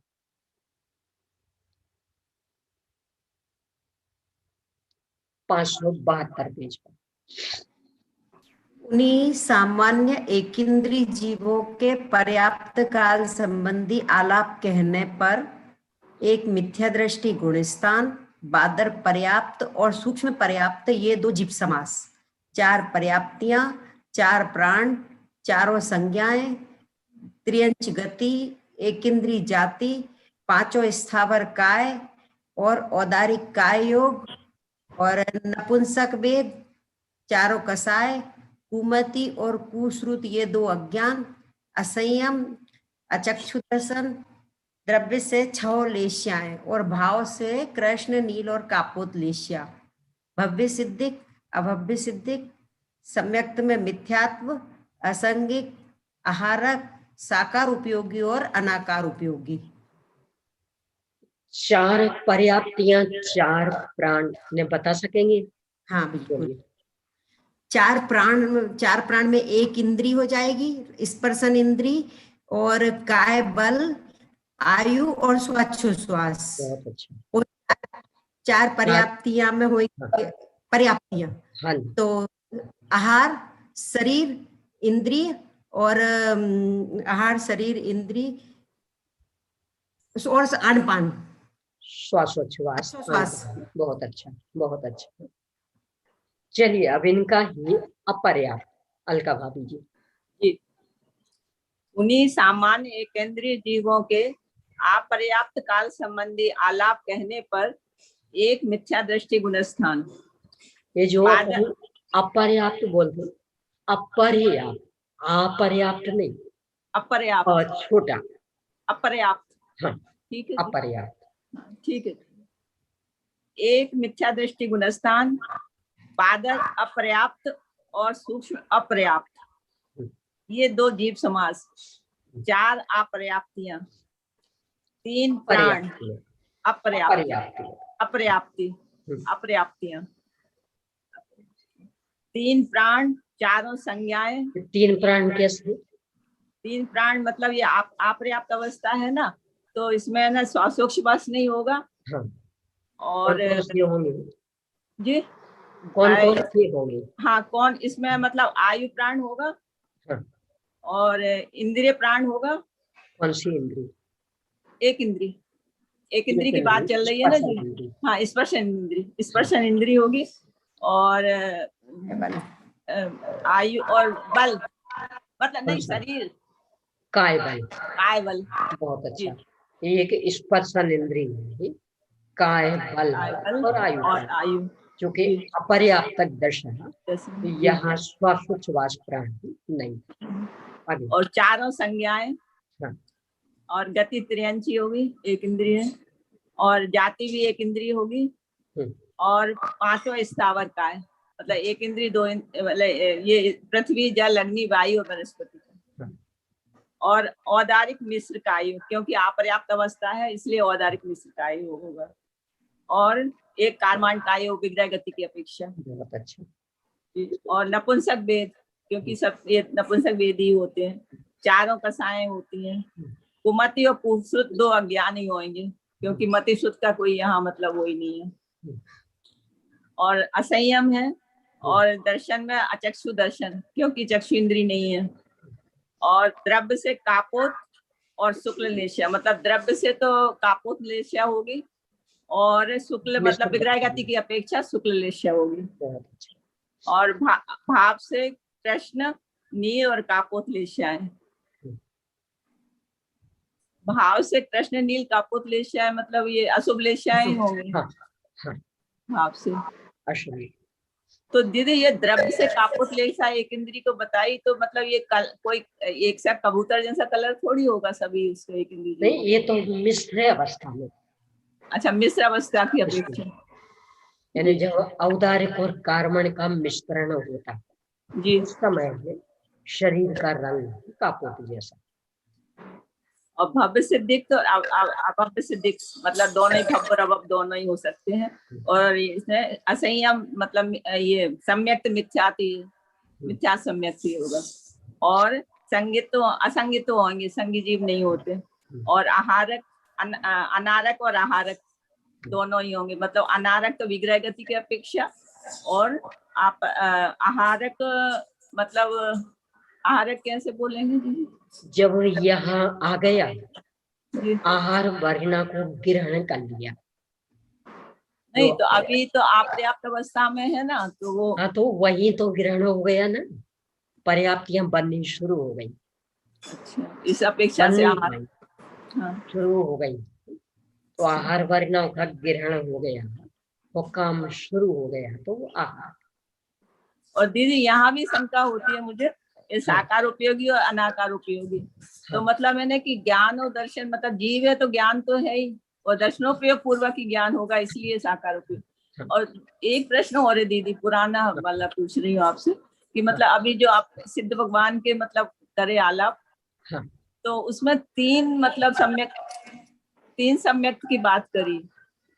572 पेज पर। उन्हीं सामान्य एकेंद्रीय जीवों के पर्याप्त काल संबंधी आलाप कहने पर एक मिथ्या दृष्टि गुणस्थान, बादर पर्याप्त और सूक्ष्म पर्याप्त, ये 2 जीव समास, 4 पर्याप्तियां, 4 प्राण, चारों संज्ञाएं, त्रियंच गति, एकेंद्रीय जाति, 5 स्थावर काय और औदारिक काय योग और नपुंसक वेद, 4 कसाय, कुमति और कुश्रुत, ये 2 अज्ञान, असंयम, अचक्षु दर्शन, द्रव्य से 6 लेश्याएं और भाव से कृष्ण, नील और कापोत लेश्या, भव्य सिद्धिक, अभव्य सिद्धिक, सम्यक्त में मिथ्यात्व, असंगिक, आहारक, साकार उपयोगी और अनाकार उपयोगी। 4 पर्याप्तियां, 4 प्राण ने बता सकेंगे? हाँ बिल्कुल। 4 प्राण में एक इंद्री हो जाएगी, स्पर्शन इंद्री, और काय, बल, आयु और श्वासोच्छ्वास। बहुत अच्छा। और 4 पर्याप्तियां में होगी, पर्याप्तियां, हाँ, तो आहार, शरीर, इंद्रिय और आहार, शरीर, इंद्रिय और अनपान, श्वासोच्छ्वास। श्वास। बहुत अच्छा, बहुत अच्छा। चलिए अब इनका ही अपर्याप्त, अलका भाभी जी। जी, उन्हीं सामान्य एकेंद्रीय जीवों के अपर्याप्त काल संबंधी आलाप कहने पर एक मिथ्या दृष्टि गुणस्थान। ये जो बादल- अपर्याप्त बोलते, अपर्याप्त, अपर्याप्त नहीं, अपर्याप्त, और छोटा, अपर्याप्त, हाँ, ठीक है, अपर्याप्त, ठीक है। एक मिथ्या दृष्टि गुणस्थान, बादल अपर्याप्त और सूक्ष्म अपर्याप्त, ये 2 जीव समास, 4 अपर्याप्तियां, 3 प्राण, अपर्याप्त, अपर्याप्ति, अपर्याप्तियां, 3 प्राण, 4 संज्ञाएं। 3 प्राण कैसे? 3 प्राण मतलब ये अपर्याप्त अवस्था है ना, तो इसमें ना श्वासोच्छ्वास नहीं होगा। हाँ, और कौन से होंगे जी, कौन से होंगे? हाँ, कौन इसमें मतलब आयु प्राण होगा, हाँ, और इंद्रिय प्राण होगा। कौन सी इंद्री? एक इंद्री की बात चल रही है ना जी। हाँ, स्पर्शन इंद्री, स्पर्शन इंद्री होगी, और आयु और बल, मतलब नहीं, शरीर, काय बल, काय बल। बहुत अच्छा। एक स्पर्शन इंद्री है, काय बल और आयु, जो कि अपर्याप्त दर्शन, यहाँ श्वासोच्छ्वास प्राण नहीं। आगे। और 4 संज्ञाएं, हाँ, और गति त्रियंची होगी, एक इंद्रिय, और जाति भी एक इंद्रिय होगी, और 5 स्थावर काय, मतलब एक इंद्रिय, 2 ये पृथ्वी, जल, अग्नि, वायु और वनस्पति, और औदारिक मिश्र कायु, क्योंकि अपर्याप्त अवस्था है इसलिए औदारिक मिश्र कायु होगा, और एक कार्माण कायु, विग्रह गति की अपेक्षा। बहुत अच्छा। और नपुंसक वेद, क्योंकि सब ये नपुंसक वेद ही होते हैं, 4 कसाएं होती हैं। कुमति और कुश्रुत 2 अज्ञान ही होंगे, क्योंकि मति शुद्ध का कोई यहाँ मतलब वो ही नहीं है। और असंयम है, और दर्शन में अचक्षु दर्शन, क्योंकि चक्षु इंद्री नहीं है। और द्रव्य से कापोत और शुक्ल लेश्या, मतलब द्रव्य से तो कापोत लेश्या होगी, और शुक्ल मतलब विग्रह गति की अपेक्षा शुक्ल लेश्या होगी। और भाव से कृष्ण, नील और कापोत लेश्याएं। भाव से कृष्ण, नील, कापोत लेश्याएं मतलब ये अशुभ लेश्याएं होंगी। हाँ, हाँ, भाव से अशुभ। तो दीदी ये द्रव्य से कापोत लेशा एक इंद्री को बताई, तो मतलब ये कोई एक सा कबूतर जैसा कलर थोड़ी होगा सभी उसके एक इंद्री। नहीं, ये तो मिश्र अवस्था में। अच्छा, मिश्र अवस्था की अपेक्षा, यानी जब औदारिक और कार्मण का मिश्रण होता है जी, उस समय में शरीर का रंग कापोत जैसा। और भव्य सिद्धिक तो अभव्य सिद्धिक, मतलब दोनों ही भव्य और अभव्य दोनों ही हो सकते हैं। और इसमें असंयम मतलब ये सम्यक्त मिथ्या सम्यक्त ही होगा। और संगित तो असंगित तो होंगे, संगी जीव नहीं होते। और आहारक, अनारक और आहारक दोनों ही होंगे, मतलब अनारक तो विग्रह गति की अपेक्षा, और आप आहारक मतलब आहारक कैसे बोलेंगे दीदी? जब यहाँ आ गया, जी आहार वर्णा को ग्रहण कर लिया, नहीं तो अभी तो अपर्याप्त अवस्था में है ना, तो वो हाँ तो वही तो ग्रहण हो गया ना, पर्याप्तियां बननी शुरू हो गई, अच्छा इस अपेक्षा से बननी आहार गई, हाँ शुरू हो गई, तो आहार वर्णों का ग्रहण हो गया, वो काम शुरू हो गया, तो वो आहार। और दीदी यहाँ भी शंका होती है मुझे, ये साकार उपयोगी और अनाकार उपयोगी, तो मतलब मैंने कि ज्ञान और दर्शन, मतलब जीव है तो ज्ञान तो है ही, और दर्शनोपयोग पूर्वक ही ज्ञान होगा, इसलिए साकार उपयोग। और एक प्रश्न और है दीदी, पुराना वाला पूछ रही हूँ आपसे, कि मतलब अभी जो आप सिद्ध भगवान के मतलब करे आलाप, हाँ। तो उसमें तीन मतलब सम्यक की बात करी,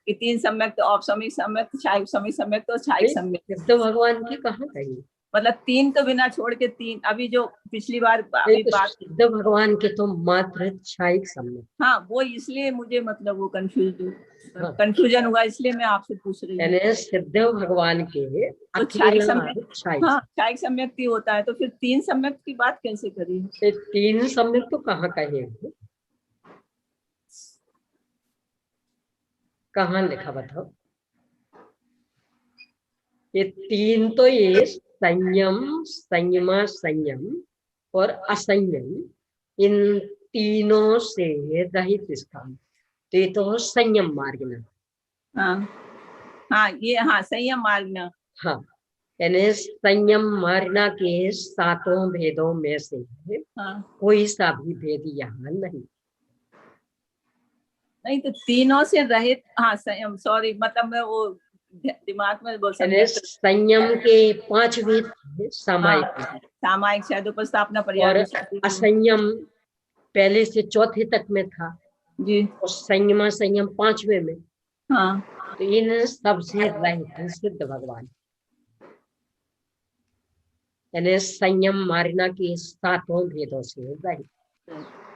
कि तीन सम्यक, औपसमिक सम्यक, छायिक सम्यक और छायिक सम्यक। सिद्ध भगवान की कहाँ कही, मतलब तीन तो बिना छोड़ के तीन, अभी जो पिछली बार नहीं अभी तो बात, सिद्ध भगवान के तो मात्र छायिक सम्यक, हाँ वो इसलिए मुझे मतलब वो हाँ। कंफ्यूजन हुआ, इसलिए मैं आपसे पूछ रही हूँ। यानी सिद्ध भगवान के तो छायिक अकेला सम्यक, छायिक, हाँ छायिक सम्यक भी होता है, तो फिर तीन सम्यक की बात कैसे करी? ये तीन सम्यक तो कहाँ कहे, कहाँ लिखा बताओ? ये तीन तो ये संयम, संयमा, संयम और असंयम, इन तीनों से रहित स्थान, तो ये तो संयम मार्ग ना। हाँ हाँ ये हाँ संयम मार्ग, हाँ यानी संयम मार्गना के सातों भेदों में से हाँ कोई सा भी भेद यहाँ नहीं, नहीं तो तीनों से रहित, हाँ संयम, सॉरी मतलब मैं वो दिमाग में बोल यानी सकते, संयम के 5 भेद थे, हाँ सामायिक सामायिक शायद उपस्थापना और पर्याय असंयम पहले से चौथे तक में था, जी, और संयमा संयम 5वें में, हाँ तो इन सबसे रहित सिद्ध भगवान, यानी संयम मारना के सातों भेदों से रहित।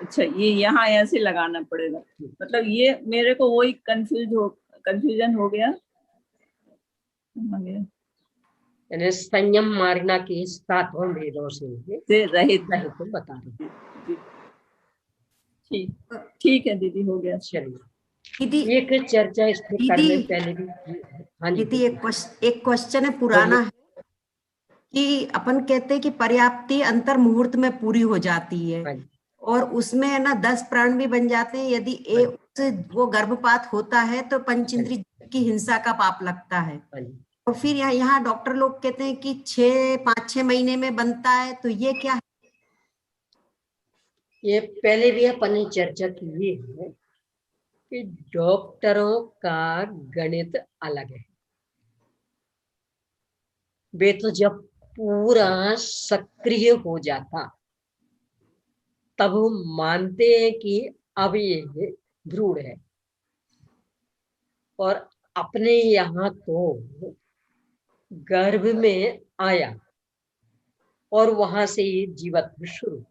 अच्छा ये यहाँ ऐसे लगाना पड़ेगा, मतलब ये मेरे को वही कंफ्यूजन हो गया। यानी संयम मारना के सातों भेदों से रहित रहित बता रहे। ठीक ठीक है दीदी, हो गया। चलिए दीदी एक चर्चा इस पे करने दीदी पहले भी, हाँ जी दीदी एक क्वेश्चन है पुराना है, कि अपन कहते हैं कि पर्याप्ति अंतर मुहूर्त में पूरी हो जाती है, हाँ जी, और उसमें है ना 10 प्राण भी बन जाते हैं, यदि वो गर्भपात होता है तो पंचेंद्रिय की हिंसा का पाप लगता है। हाँ जी। और फिर यहाँ डॉक्टर लोग कहते हैं कि 5-6 महीने में बनता है, तो ये क्या है? ये पहले भी अपन ने चर्चा की है कि डॉक्टरों का गणित अलग है, वे तो जब पूरा सक्रिय हो जाता तब मानते हैं कि अब ये भ्रूण है, और अपने यहाँ तो गर्भ में आया और वहां से ये जीवत्व शुरू,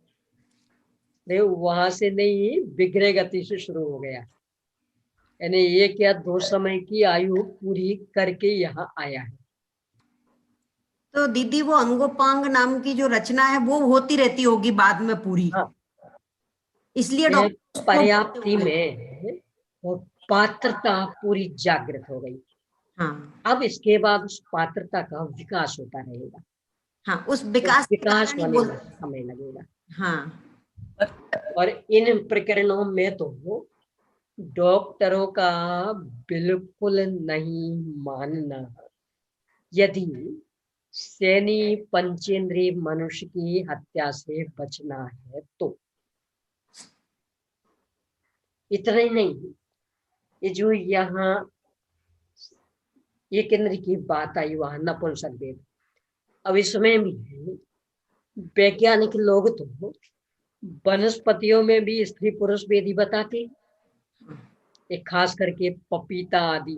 नहीं वहां से नहीं, विग्रह गति से शुरू हो गया, यानी 1 या 2 समय की आयु पूरी करके यहाँ आया है। तो दीदी वो अंगोपांग नाम की जो रचना है वो होती रहती होगी बाद में पूरी, हाँ, इसलिए ये डॉक्टर पर्याप्ति में वो पात्रता पूरी जागृत हो गई। हाँ अब इसके बाद उस पात्रता का विकास होता रहेगा, हाँ उस तो विकास के विकास कारण ही होने में समय लगेगा। हाँ और इन प्रकरणों में तो डॉक्टरों का बिल्कुल नहीं मानना, यदि सैनी पंचेंद्रिय मनुष्य की हत्या से बचना है तो। इतना ही नहीं, ये जो यहाँ ये केंद्र की बात आई वहां नपुंसक वेद, अब इसमें भी वैज्ञानिक लोग तो वनस्पतियों में भी स्त्री पुरुष वेदी बताते, एक खास करके पपीता आदि,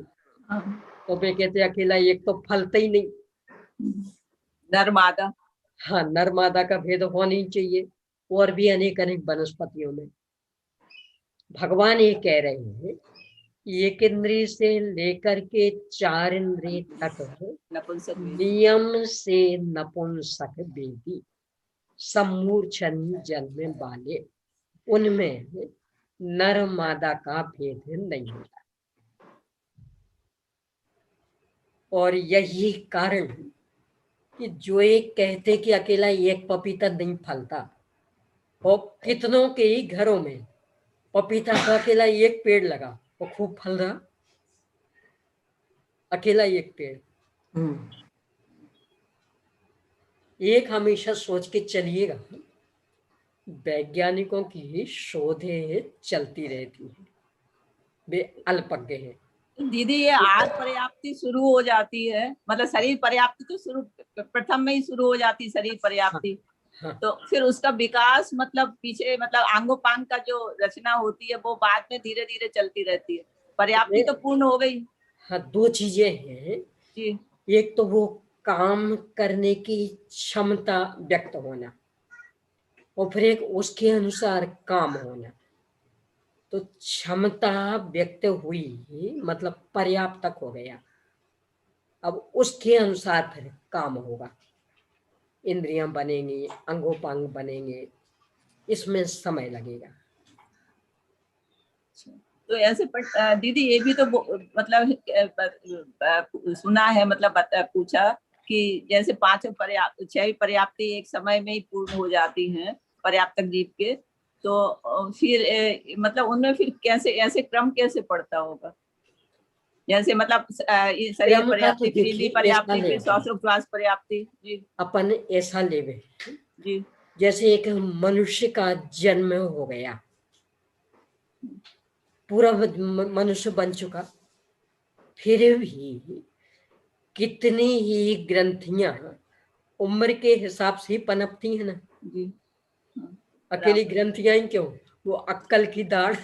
तो वे कहते अकेला एक तो फलता ही नहीं, नर्मदा, हाँ नर मादा का भेद होना ही चाहिए, और भी अनेक अनेक वनस्पतियों में। भगवान ये कह रहे हैं एक इंद्रिय से लेकर के 4 इंद्रिय तक नपुंसक वेदी। नियम से नपुंसक वेदी सम्मूर्छन जन्म वाले, उनमें नर मादा का भेद नहीं होता। और यही कारण कि जो एक कहते कि अकेला एक पपीता नहीं फलता, और कितनों के ही घरों में पपीता का अकेला एक पेड़ लगा और खूब फल रहा, अकेला एक पेड़। एक हमेशा सोच के चलिएगा, वैज्ञानिकों की शोधें चलती रहती हैं, वे अल्पज्ञ हैं। दीदी ये आहार पर्याप्ति शुरू हो जाती है, मतलब शरीर पर्याप्ति तो शुरू प्रथम में ही शुरू हो जाती है, शरीर पर्याप्ति। हाँ। तो फिर उसका विकास मतलब पीछे मतलब आंगोपांग का जो रचना होती है वो बाद में धीरे धीरे चलती रहती है। पर्याप्ति तो पूर्ण हो गई। हाँ, 2 चीजें हैं जी। एक तो वो काम करने की क्षमता व्यक्त होना, और फिर एक उसके अनुसार काम होना। तो क्षमता व्यक्त हुई मतलब पर्याप्त तक हो गया, अब उसके अनुसार फिर काम होगा, इंद्रियां बनेंगी, अंगोपांग बनेंगे, इसमें समय लगेगा। तो ऐसे दीदी ये भी तो मतलब सुना है, मतलब पूछा कि जैसे 5 पर्याप्त 6 पर्याप्ति एक समय में ही पूर्ण हो जाती हैं पर्याप्तक जीव के, तो फिर मतलब उनमें फिर कैसे ऐसे क्रम कैसे पड़ता होगा? जैसे मतलब शरीर पर्याप्ति, फिर इंद्रिय पर्याप्ति, फिर श्वासोच्छ्वास पर्याप्ति। जी। अपन ऐसा लेवे जी। जैसे एक मनुष्य का जन्म हो गया, पूरा मनुष्य बन चुका, फिर भी कितनी ही ग्रंथियां उम्र के हिसाब से पनपती है ना। जी। अकेली ग्रंथियां ही क्यों, वो अक्कल की दाढ़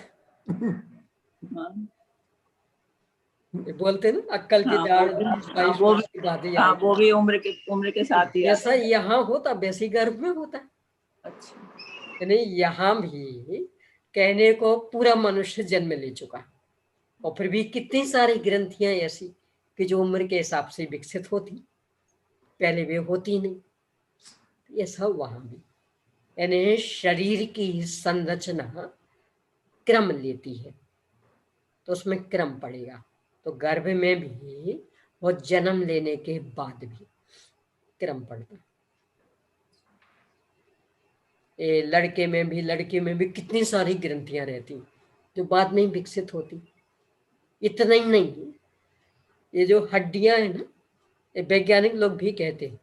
बोलते ना, अक्कल की दाढ़ 22 वर्ष के बाद ही आएगी। वो भी उम्र के साथ ही जैसा यहाँ होता वैसे गर्भ में होता। अच्छा। यानी यहाँ भी कहने को पूरा मनुष्य जन्म ले चुका, और फिर भी कितनी सारी ग्रंथियां ऐसी कि जो उम्र के हिसाब से विकसित होती, पहले वे होती नहीं। ये सब वहां भी, यानी शरीर की संरचना क्रम लेती है, तो उसमें क्रम पड़ेगा। तो गर्भ में भी और जन्म लेने के बाद भी क्रम पड़ता। ये लड़के में भी, लड़की में भी कितनी सारी ग्रंथियां रहती जो बाद में विकसित होती। इतना ही नहीं, ये जो हड्डियां हैं ना, ये वैज्ञानिक लोग भी कहते हैं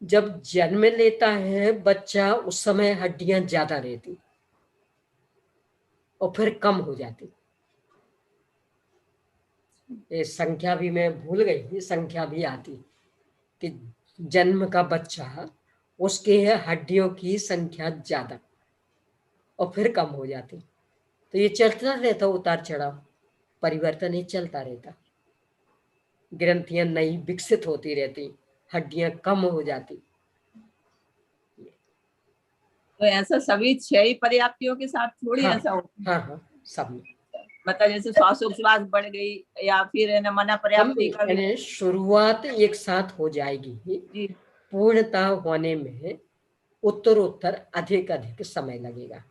जब जन्म लेता है बच्चा उस समय हड्डियां ज्यादा रहती और फिर कम हो जाती। ये संख्या भी मैं भूल गई, ये संख्या भी आती कि जन्म का बच्चा, उसके हड्डियों की संख्या ज्यादा और फिर कम हो जाती। तो ये चलता रहता, उतार चढ़ाव, परिवर्तन ही चलता रहता। ग्रंथियां नई विकसित होती रहती, हड्डियां कम हो जाती। तो ऐसा सभी 6 पर्याप्तियों के साथ थोड़ी ऐसा होता है? हाँ, सब में। मतलब जैसे श्वासोच्छ्वास बढ़ गई या फिर मना पर्याप्ति का भी शुरुआत एक साथ हो जाएगी, जी। पूर्णता होने में उत्तरोत्तर अधिक समय लगेगा।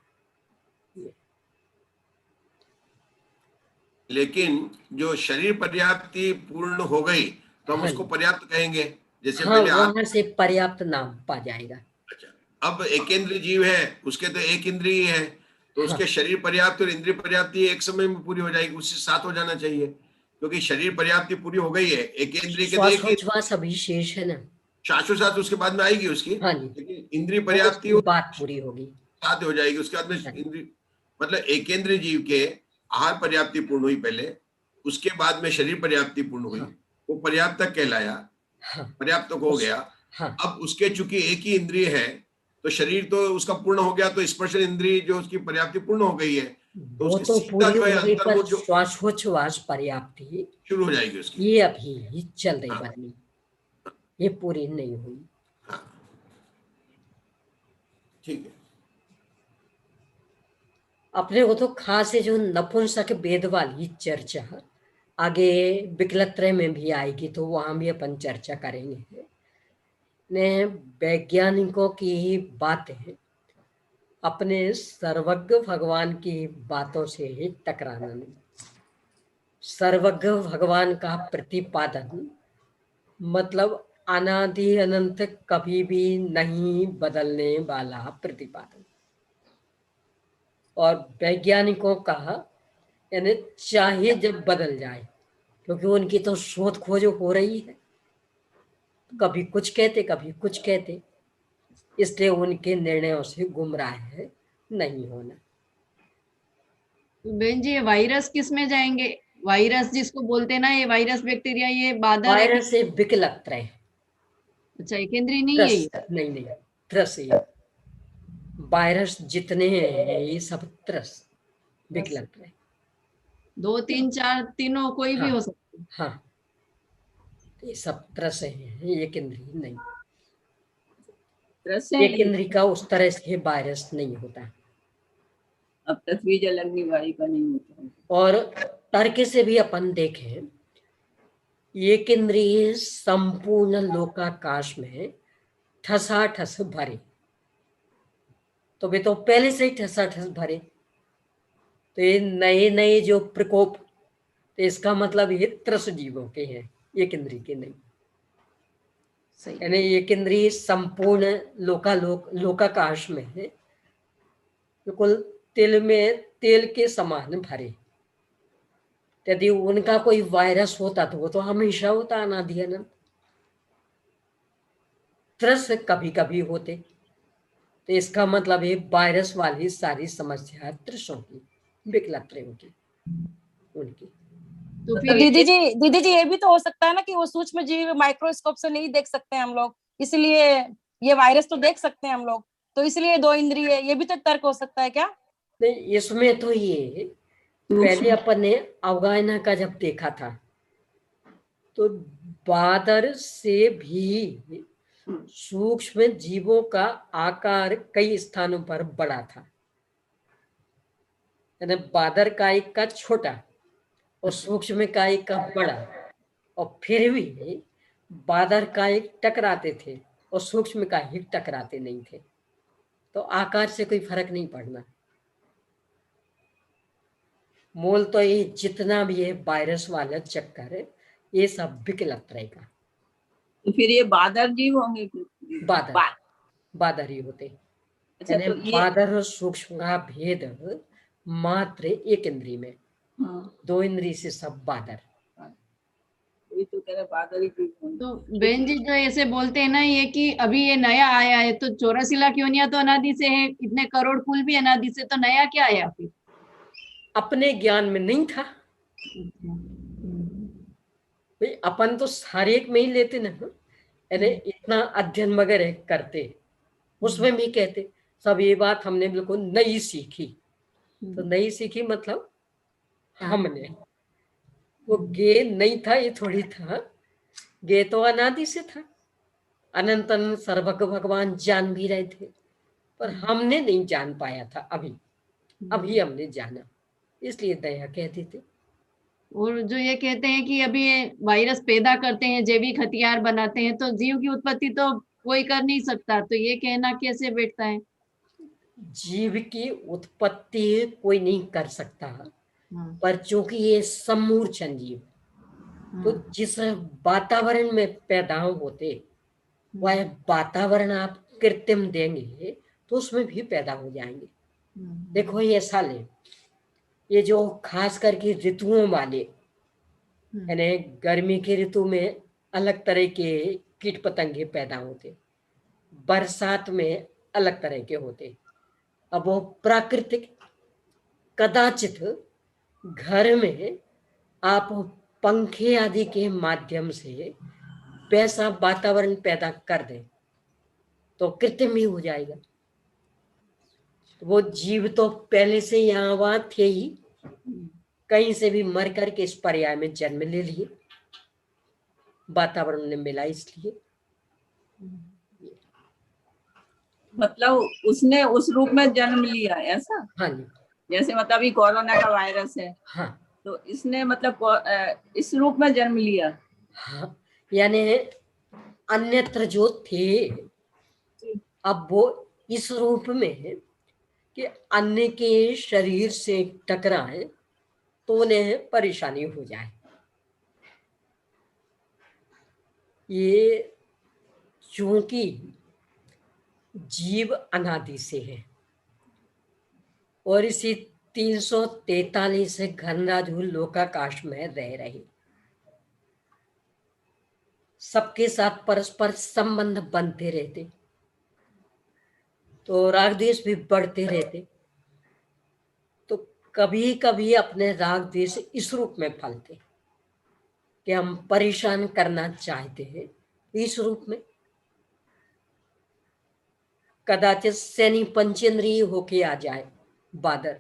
लेकिन जो शरीर पर्याप्ति पूर्ण हो गई तो हम उसको पर्याप्त कहेंगे, जैसे हाँ, पहले वहां से पर्याप्त नाम पा जाएगा। अच्छा, अब एकेंद्रीय जीव है, उसके तो एक इंद्रिय है, तो उसके शरीर पर्याप्ति और इंद्रिय पर्याप्ति एक समय में पूरी हो जाएगी, उससे साथ हो जाना चाहिए, क्योंकि शरीर पर्याप्ति पूरी हो गई है। एक इंद्रिय के श्वासोच्छ्वास अभी शेष है ना, श्वासोच्छ्वास उसके बाद में आएगी उसकी। हाँ जी, लेकिन इंद्रिय पर्याप्ति बात पूरी होगी, साथ हो जाएगी उसके बाद में इंद्रिय, मतलब एकेंद्रीय जीव के आहार पर्याप्ति पूर्ण हुई पहले, उसके बाद में शरीर पर्याप्ति पूर्ण हुई, वो पर्याप्त तक कहलाया, पर्याप्त हो गया। अब उसके चूंकि एक ही इंद्रिय है तो शरीर तो उसका पूर्ण हो गया, तो स्पर्श इंद्रिय जो उसकी पर्याप्ति पूर्ण हो गई है, तो वो उसके तो सीधा पूरी जो है हो गई, अंतर्मुख पर जो श्वासोच्छ्वास पर्याप्ति शुरू हो जाएगी उसकी, ये अभी चल रही बनी, ये पूरी नहीं हुई। ठीक है। अपने को तो खास है जो नपुंसक भेद वाली चर्चा आगे विकलत्रय में भी आएगी, तो वहां भी अपन चर्चा करेंगे। ने वैज्ञानिकों की बातें अपने सर्वज्ञ भगवान की बातों से ही टकराना नहीं। सर्वज्ञ भगवान का प्रतिपादन मतलब अनादि अनंत कभी भी नहीं बदलने वाला प्रतिपादन, और वैज्ञानिकों का यानी चाहे जब बदल जाए, क्योंकि उनकी तो शोध खोज हो रही है, कभी कुछ कहते कभी कुछ कहते, इसलिए उनके निर्णयों से गुमराह नहीं होना। तो बहन जी, ये वायरस किस में जाएंगे? वायरस जिसको बोलते हैं ना, ये वायरस बैक्टीरिया, ये बादर है? वायरस से विकलत्रय, अच्छा, एकेंद्रीय नहीं है ये? नहीं नहीं, त्रस है। वायरस जितने हैं ये सब त्रस विकलत्रय। 2, 3, 4 तीनों कोई भी हाँ, हो सकता है। हाँ, ये सब त्रस है, एक इंद्री नहीं। त्रस है एक इंद्री का उस तरह से वायरस नहीं होता। अब पृथ्वी जल अग्नि वायु का नहीं होता है। और तर्क से भी अपन देखें, एक इंद्रिय संपूर्ण लोकाकाश में ठसाठस भरे, तो वे तो पहले से ही ठसाठस भरे, तो ये नए नए जो प्रकोप, तो इसका मतलब ये त्रस जीवों के हैं, एक इंद्रिय के नहीं। सही। यानी एक इंद्रिय संपूर्ण लोकाकाश में है, बिल्कुल तिल में तेल के समान भरे। यदि उनका कोई वायरस होता तो वो तो हमेशा होता, अनादि अनंत। त्रस कभी कभी होते, तो इसका मतलब है वायरस वाली सारी समस्या त्रसों की, विकलत्रयों की, उनकी। तो तो फिर दीदी जी ये भी तो हो सकता है ना कि वो सूक्ष्म जीव माइक्रोस्कोप से नहीं देख सकते हैं हम लोग, इसलिए ये वायरस तो देख सकते हैं हम लोग, तो इसलिए 2 इंद्रिय, ये भी तो तर्क हो सकता है क्या? नहीं, इसमें तो ये पहले अपन ने अवगाहना का जब देखा था, तो बादर से भी सूक्ष्म जीवों का आकार कई स्थानों पर बड़ा था। यानी बादर काई का छोटा और सूक्ष्म काई का बड़ा, और फिर भी बादर काई टकराते थे और सूक्ष्म काई टकराते नहीं थे, तो आकार से कोई फर्क नहीं पड़ना। मूल तो ये जितना भी है वायरस वाला चक्कर है, ये सब विकलत्रय का। तो फिर ये बादर जीव होंगे बादर बादर ही होते। अच्छा, यानी तो ये बादर और सूक्ष्म का भेद मात्र एक इंद्री में, हाँ, 2 इंद्री से सब बादर। ये तो कह रहे बादर ही जीव होंगे। तो बहन जी जो ऐसे बोलते हैं ना ये कि अभी ये नया आया है, तो 84 लाख योनियां तो अनादि से है, इतने करोड़ कुल भी अनादि से, तो नया क्या आया फिर? अपने ज्ञान में नहीं था भाई, अपन तो सारे एक में ही लेते ना। यानी इतना अध्ययन वगैरह करते, उसमें भी कहते सब ये बात हमने बिल्कुल नई सीखी। तो नई सीखी मतलब हमने, वो गे नहीं था, ये थोड़ी था, गे तो अनादि से था। अनंत अनंत सर्वज्ञ भगवान जान भी रहे थे, पर हमने नहीं जान पाया था। अभी हमने जाना, इसलिए दया कहते थे। और जो ये कहते हैं कि अभी ये वायरस पैदा करते हैं, जैविक हथियार बनाते हैं, तो जीव की उत्पत्ति तो कोई कर नहीं सकता, तो ये कहना कैसे बैठता है? जीव की उत्पत्ति कोई नहीं कर सकता, पर चूंकि ये समूर्छन जीव, तो जिस वातावरण में पैदा होते, वह वातावरण आप कृत्रिम देंगे तो उसमें भी पैदा हो जाएंगे। देखो ये ऐसा ले, ये जो खास करके ऋतुओं वाले, यानी गर्मी के ऋतु में अलग तरह के कीट पतंगे पैदा होते, बरसात में अलग तरह के होते। अब वो प्राकृतिक, कदाचित घर में आप पंखे आदि के माध्यम से वैसा वातावरण पैदा कर दें तो कृत्रिम ही हो जाएगा। तो वो जीव तो पहले से यहाँ वहां थे ही, कहीं से भी मर करके इस पर्याय में जन्म ले लिए, वातावरण ने मिला इसलिए। मतलब उसने उस रूप में जन्म लिया, ऐसा? हाँ जी, जैसे मतलब अभी कोरोना का वायरस है, हाँ तो इसने मतलब इस रूप में जन्म लिया। हाँ, यानी अन्यत्र जो थे अब वो इस रूप में है कि अन्य के शरीर से टकराए तो उन्हें परेशानी हो जाए। ये चूंकि जीव अनादि से है और इसी 343 घनराजु लोकाकाश में रह रहे, सबके साथ परस्पर संबंध बनते रहते, तो राग द्वेष भी बढ़ते रहते, तो कभी कभी अपने राग द्वेष इस रूप में फलते कि हम परेशान करना चाहते हैं, इस रूप में कदाचित सैनी पंचेंद्रिय होके आ जाए बादर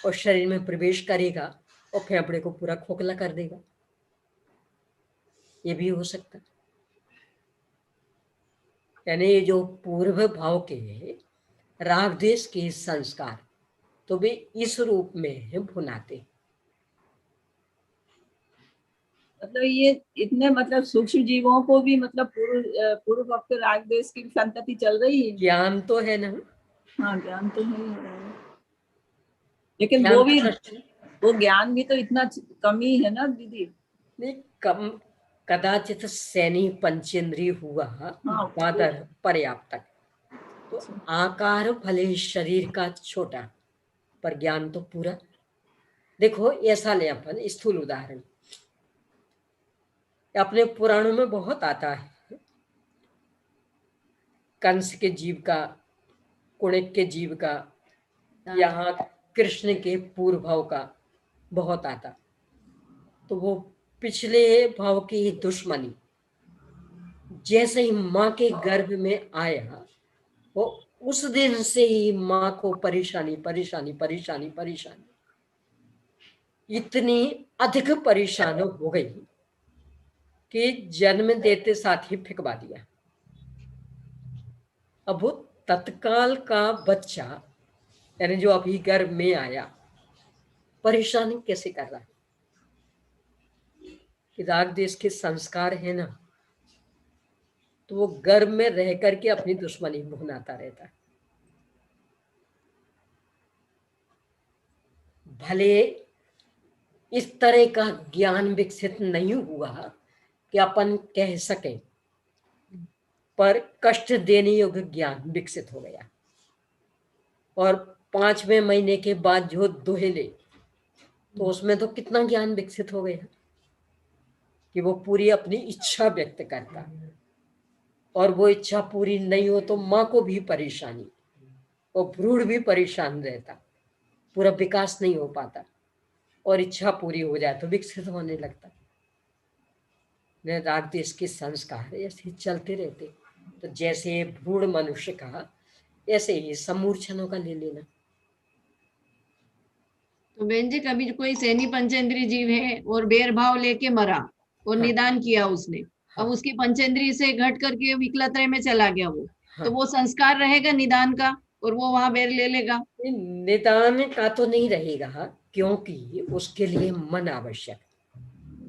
और शरीर में प्रवेश करेगा और फेफड़े को पूरा खोखला कर देगा, ये भी हो सकता। यानी जो पूर्व भाव के राग द्वेष के संस्कार तो वे इस रूप में भुनाते। मतलब ये इतने मतलब सूक्ष्म जीवों को भी मतलब पूर्व वक्त राग द्वेष की संतति चल रही है। ज्ञान तो है ना, हाँ ज्ञान तो है, लेकिन ज्ञान वो भी, तो वो ज्ञान भी तो इतना कमी है ना दीदी। नहीं कम, कदाचित सैनी पंचेंद्रिय हुआ हाँ, बादर पर्याप्त तक, तो आकार भले शरीर का छोटा पर ज्ञान तो पूरा। देखो ऐसा ले अपन स्थूल उदाहरण, अपने पुराणों में बहुत आता है, कंस के जीव का, कुणिक के जीव का, यहाँ कृष्ण के पूर्व भाव का बहुत आता। तो वो पिछले भाव की दुश्मनी जैसे ही माँ के गर्भ में आया, वो उस दिन से ही माँ को परेशानी परेशानी परेशानी परेशानी इतनी अधिक परेशान हो गई कि जन्म देते साथ ही फेंकवा दिया। अब वो तत्काल का बच्चा यानी जो अभी गर्भ में आया परेशानी कैसे कर रहा है कि राग द्वेष के संस्कार है ना, तो वो गर्भ में रह करके अपनी दुश्मनी भुनाता रहता है। भले इस तरह का ज्ञान विकसित नहीं हुआ कि अपन कह सकें, पर कष्ट देने योग्य ज्ञान विकसित हो गया। और 5वें महीने के बाद जो दोहले, तो उसमें तो कितना ज्ञान विकसित हो गया कि वो पूरी अपनी इच्छा व्यक्त करता, और वो इच्छा पूरी नहीं हो तो माँ को भी परेशानी और भ्रूण भी परेशान रहता, पूरा विकास नहीं हो पाता, और इच्छा पूरी हो जाए तो विकसित होने लगता। राग द्वेष के संस्कार ऐसे चलते रहते, तो जैसे भ्रूण मनुष्य का ऐसे ही समूर्छनों का ले लेना। तो बहन जी कभी कोई सैनी पंचेंद्रिय जीव है और बेर भाव लेके मरा और हाँ। निदान किया उसने, हाँ। अब उसकी पंचेंद्रिय से घट करके विकलत्रय में चला गया वो, हाँ। तो वो संस्कार रहेगा निदान का और वो वहां बेर ले लेगा। निदान का तो नहीं रहेगा, क्योंकि उसके लिए मन आवश्यक।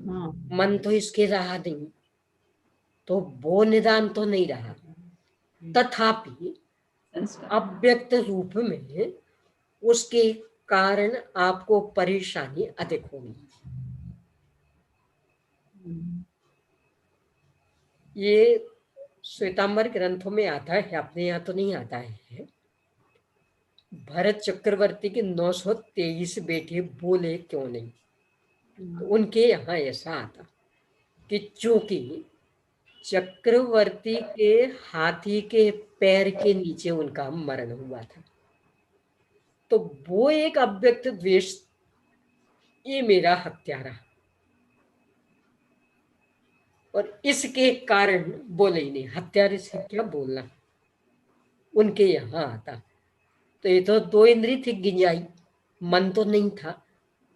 हाँ। मन तो इसके रहा नहीं, तो वो निदान तो नहीं रहा, तथापि अव्यक्त रूप में उसके कारण आपको परेशानी अधिक होगी। ये श्वेतांबर ग्रंथों में आता है, अपने यहाँ तो नहीं आता है। भरत चक्रवर्ती के 923 बेटे बोले क्यों नहीं, तो उनके यहाँ ऐसा आता कि चूंकि चक्रवर्ती के हाथी के पैर के नीचे उनका मरण हुआ था, तो वो एक अव्यक्त द्वेष, ये मेरा हत्यारा, और इसके कारण बोले ही नहीं, हत्यारे से क्या बोलना, उनके यहाँ आता। तो ये तो 2 इंद्रिय थी गिंजाई, मन तो नहीं था,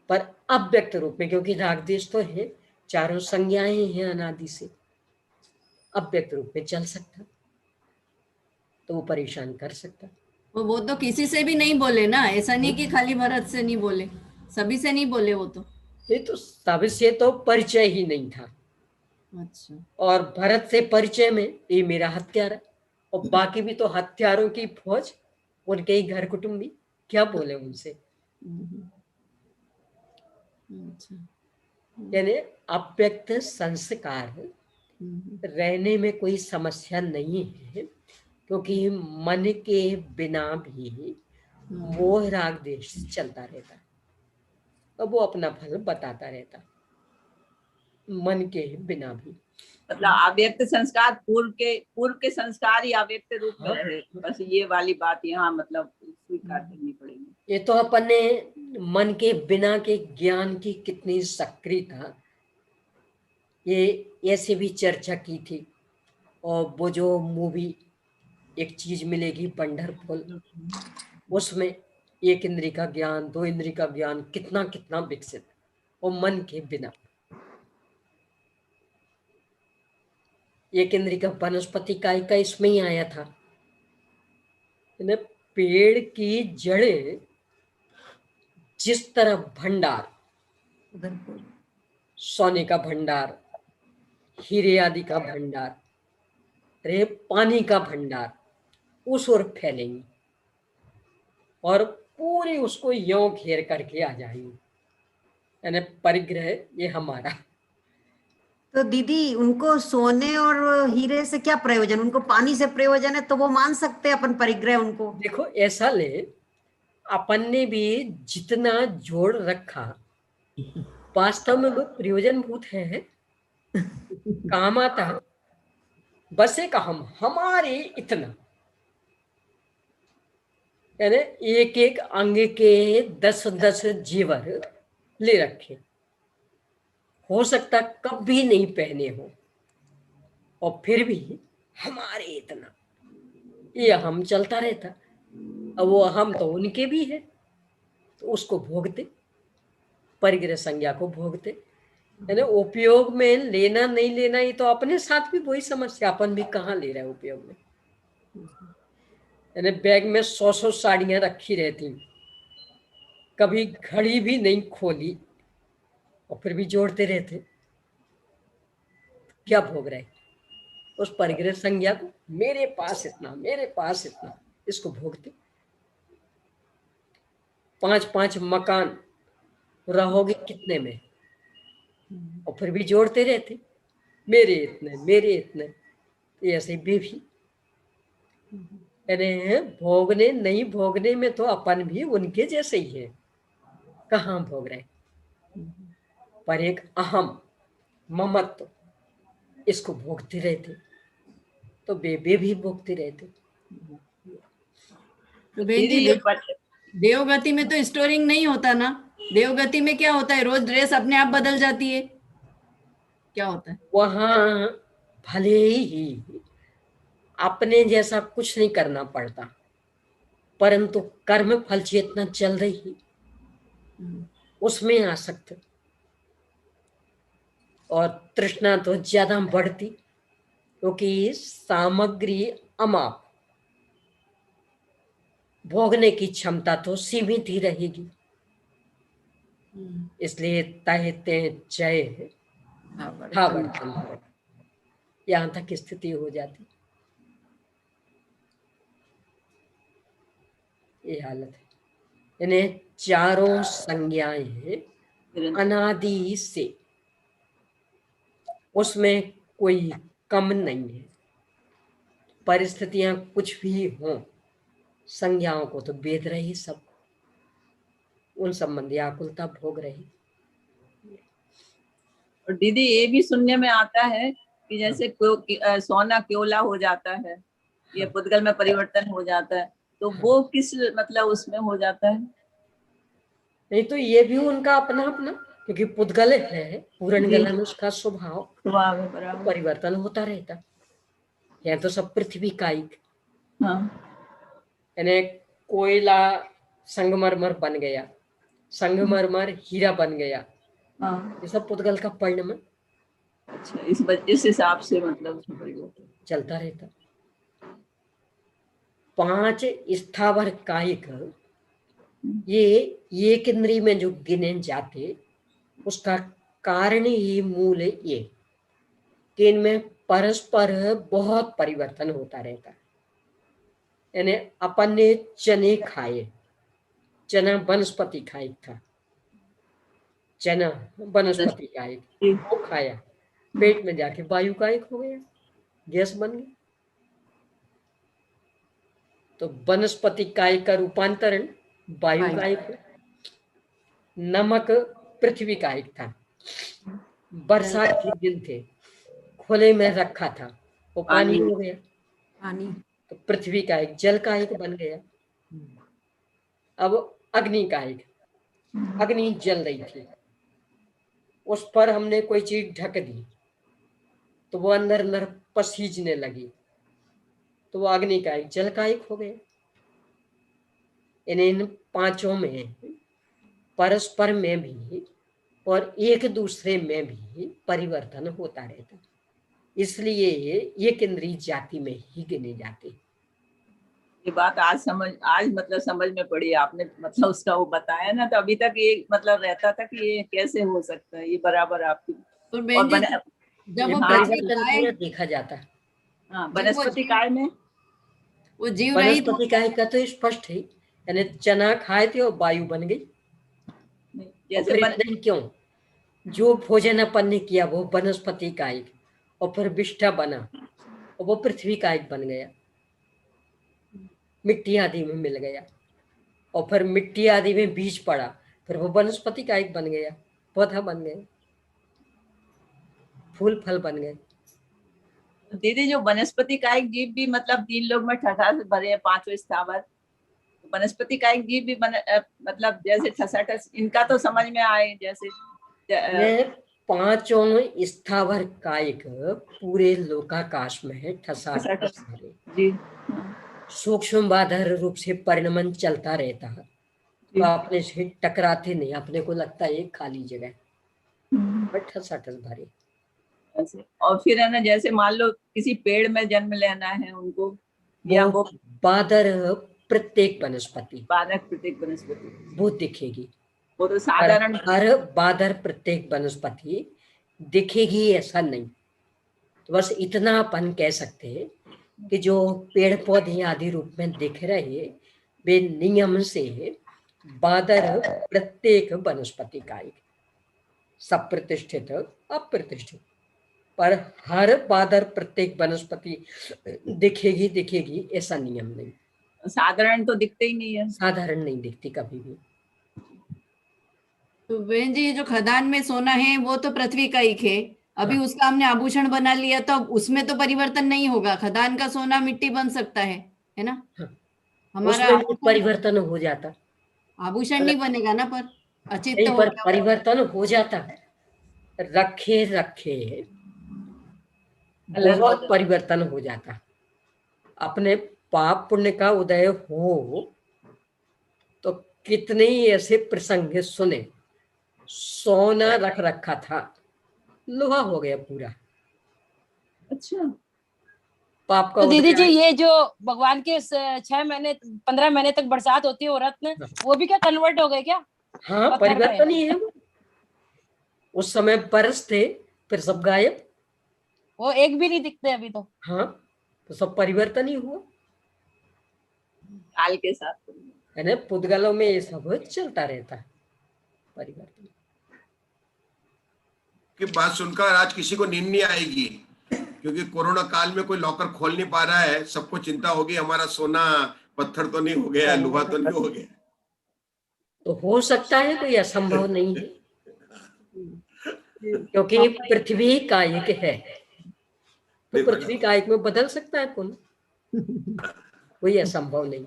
पर अव्यक्त रूप में, क्योंकि राग द्वेष तो है, 4 संज्ञाएं हैं अनादि से, अव्यक्त रूप में चल सकता, तो वो परेशान कर सकता। वो तो किसी से भी नहीं बोले ना, ऐसा नहीं कि खाली भरत से नहीं बोले, सभी से नहीं बोले वो तो। ये तो सबसे तो परिचय ही नहीं था, अच्छा। और भरत से परिचय में ये मेरा हत्यारा, और बाकी भी तो हत्यारों की फौज, उनके ही घर कुटुंबी, क्या बोले उनसे। अच्छा। यानी अव्यक्त संस्कार रहने में कोई समस्या नहीं है, क्योंकि मन के बिना भी मोह राग देश चलता रहता, अब वो अपना फल बताता रहता, मन के बिना भी। मतलब अव्यक्त संस्कार पूर्व के संस्कार ही अव्यक्त रूप में रहे, बस ये वाली बात यहाँ मतलब स्वीकार करनी पड़ेगी। ये तो अपन ने मन के बिना के ज्ञान की कितनी सक्रियता ये ऐसे भी चर्चा की थी। और वो जो मूवी एक चीज मिलेगी पंढरपुर, उसमें एक इंद्री का ज्ञान, दो इंद्री का ज्ञान कितना कितना विकसित, और मन के बिना। एक इंद्री का वनस्पति का इसमें ही आया था, पेड़ की जड़ें जिस तरह भंडार, सोने का भंडार, हीरे आदि का भंडार, रे पानी का भंडार उस ओर फैलेंगी और पूरी उसको यों घेर करके आ जाएंगी, यानी परिग्रह ये हमारा। तो दीदी उनको सोने और हीरे से क्या प्रयोजन, उनको पानी से प्रयोजन है तो वो मान सकते हैं अपन परिग्रह उनको। देखो ऐसा ले, अपन ने भी जितना जोड़ रखा वास्तव में वो प्रयोजनभूत है, काम आता है, बस एक हम हमारे इतना, यानी एक एक अंग के 10-10 जीवर ले रखे, हो सकता कभी नहीं पहने हो, और फिर भी हमारे इतना, ये हम चलता रहता। अब वो हम तो उनके भी है, तो उसको भोगते, परिग्रह संज्ञा को भोगते, यानी उपयोग में लेना नहीं लेना, ये तो अपने साथ भी वही समस्या, अपन भी कहाँ ले रहे हैं उपयोग में। यानी बैग में 100 साड़ियां रखी रहती, कभी घड़ी भी नहीं खोली, और फिर भी जोड़ते रहते, क्या भोग रहे उस परिग्रह संज्ञा को, मेरे पास इतना, मेरे पास इतना, इसको भोगते। 5-5 मकान रहोगे कितने में, और फिर भी जोड़ते रहते, मेरे इतने, मेरे इतने, ऐसे भी यानी भोगने नहीं भोगने में तो अपन भी उनके जैसे ही है, कहाँ भोग रहे, पर एक अहम ममत्व इसको भोगते रहते, तो बेबे भी भोगते रहते। तो बहन जी देवगति में तो स्टोरिंग नहीं होता ना, देवगति में क्या होता है, रोज ड्रेस अपने आप बदल जाती है, क्या होता है वहां? भले ही अपने जैसा कुछ नहीं करना पड़ता, परंतु कर्म फल चेतना चल रही, उसमें आसक्त, और तृष्णा तो ज्यादा बढ़ती, क्योंकि सामग्री अमाप, भोगने की क्षमता तो सीमित ही रहेगी, इसलिए तहते जय यहाँ तक स्थिति हो जाती, ये हालत है। यानी चारों संज्ञाएं अनादि से, उसमें कोई कम नहीं है, परिस्थितियां कुछ भी हों, संज्ञाओं को तो वेद रही, सब उन संबंधी आकुलता भोग रही। और दीदी ये भी सुनने में आता है कि जैसे सोना क्योला हो जाता है, ये पुद्गल में परिवर्तन हो जाता है, तो वो किस मतलब उसमें हो जाता है? नहीं तो ये भी उनका अपना अपना, क्योंकि पुद्गल है, पूर्ण गलन उसका स्वभाव, परिवर्तन होता रहता। यहाँ तो सब पृथ्वी कायिक, यानी कोयला संगमरमर बन गया, संगमरमर हीरा बन गया, ये सब पुद्गल का परिणाम। अच्छा, इस हिसाब से मतलब परिवर्तन चलता रहता। 5 स्थावर कायिक ये एक इंद्री में जो गिने जाते, उसका कारण ही मूल ये कि इनमें परस्पर बहुत परिवर्तन होता रहता है। यानी अपन ने चने खाए, चना वनस्पति कायिक था, चना वनस्पति कायिक, वो खाया, पेट में जाके वायु कायिक हो गया, गैस बन गई। तो वनस्पति कायिक का रूपांतरण वायु कायिक है। नमक पृथ्वी कायिक था, बरसात के दिन थे, खुले में रखा था, वो पानी हो गया, पानी तो पृथ्वी कायिक जल कायिक बन गया। अब अग्नि कायिक, अग्नि जल रही थी, उस पर हमने कोई चीज ढक दी तो वो अंदर अंदर पसीजने लगी, तो वो अग्नि कायिक जल कायिक हो गया। इन 5 में परस्पर में भी और एक दूसरे में भी परिवर्तन होता रहता, इसलिए एक इंद्रिय जाति में ही गिने जाते। ये बात आज मतलब समझ में पड़ी आपने, मतलब उसका वो बताया ना, तो अभी तक ये मतलब रहता था कि ये कैसे हो सकता है, ये बराबर आपकी। और बहन जी, जब वो हाँ, पृथ्वी परिवर्तन काय, पूरा देखा जाता। हाँ, वनस्पति काय में वो जीव रहित वनस्पति काय का तो स्पष्ट है, यानी चना खाए थे और वायु बन गई। और जैसे फिर इतना ही क्यों, जो भोजन अपन ने किया वो वनस्पति कायिक, और फिर विष्ठा बना और वो पृथ्वी कायिक बन गया, मिट्टी आदि में मिल गया, और फिर मिट्टी आदि में बीज पड़ा, फिर वो वनस्पति कायिक बन गया, पौधा बन गया, फूल फल बन गए। दीदी जो वनस्पति कायिक जीव भी मतलब 3 लोग में ठठास भरे हैं, 5 स्थावर, वनस्पति कायिक जीव भी मतलब जैसे ठसाठस इनका तो समझ में आए जैसे ये 5 स्थावर कायिक पूरे लोकाकाश में ठसाठस भरे, जी, सूक्ष्म बाधर रूप से परिणमन चलता रहता है, तो अपने से टकराते नहीं, अपने को लगता है एक खाली जगह, बट ठसाठस भरे। ऐसे। और फिर है ना, जैसे मान लो किसी पेड़ में जन्म लेना है उनको, या वो बादर प्रत्येक वनस्पति, बाधक प्रत्येक वनस्पति वो दिखेगी, वो तो साधारण हर बादर प्रत्येक वनस्पति दिखेगी ऐसा नहीं। तो बस इतना अपन कह सकते हैं कि जो पेड़ पौधे आदि रूप में दिख रहे, वे नियम से बादर प्रत्येक वनस्पति कायिक, सब प्रतिष्ठित अप्रतिष्ठित, पर हर बादर प्रत्येक वनस्पति दिखेगी दिखेगी ऐसा नियम नहीं, साधारण तो दिखते ही नहीं है, साधारण नहीं दिखती कभी भी। तो बहन जी, जो खदान में सोना है वो तो पृथ्वी का ही है, अभी उसका हमने आभूषण बना लिया, तो उसमें तो परिवर्तन नहीं होगा, खदान का सोना मिट्टी बन सकता है ना। हमारा उसमें भी परिवर्तन हो जाता, आभूषण नहीं बनेगा ना, पर अचित नहीं, तो पर होगा। परिवर्तन हो जाता, रखे रखे बहुत परिवर्तन हो जाता। अपने पाप पुण्य का उदय हो तो कितने ही ऐसे प्रसंग सुने, सोना रख रखा था लोहा हो गया पूरा। अच्छा, पाप का तो दीदी जी, उदय, ये जो भगवान के 6 महीने 15 महीने तक बरसात होती है वो रत्न, वो भी क्या कन्वर्ट हो गए क्या? हाँ, पत्थर में? परिवर्तन ही है वो। उस समय बरस थे, फिर सब गायब, वो एक भी नहीं दिखते अभी तो। हाँ, तो सब परिवर्तन ही हुआ काल के साथ है ना। पुद्गलों में ये सब चलता रहता है परिवर्तन। की बात सुनकर आज किसी को नींद नहीं आएगी, क्योंकि कोरोना काल में कोई लॉकर खोल नहीं पा रहा है, सबको चिंता होगी हमारा सोना पत्थर तो नहीं हो गया, लोहा तो नहीं हो गया। तो हो सकता है, कोई असंभव नहीं है, क्योंकि पृथ्वी कायिक है, तो पृथ्वी कायिक में बदल सकता है कौन, कोई असंभव नहीं।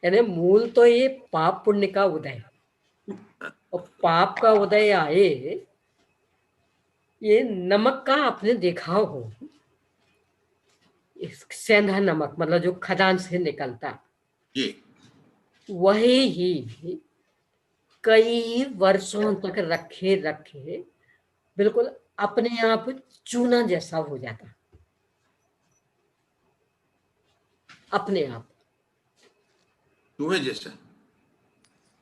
यानी मूल तो ये पाप पुण्य का उदय, और पाप का उदय आए, ये नमक का आपने देखा हो, सेंधा नमक मतलब जो खदान से निकलता, वही ही कई वर्षों तक रखे रखे बिल्कुल अपने आप चूना जैसा हो जाता, अपने आप। तुम्हें जैसा।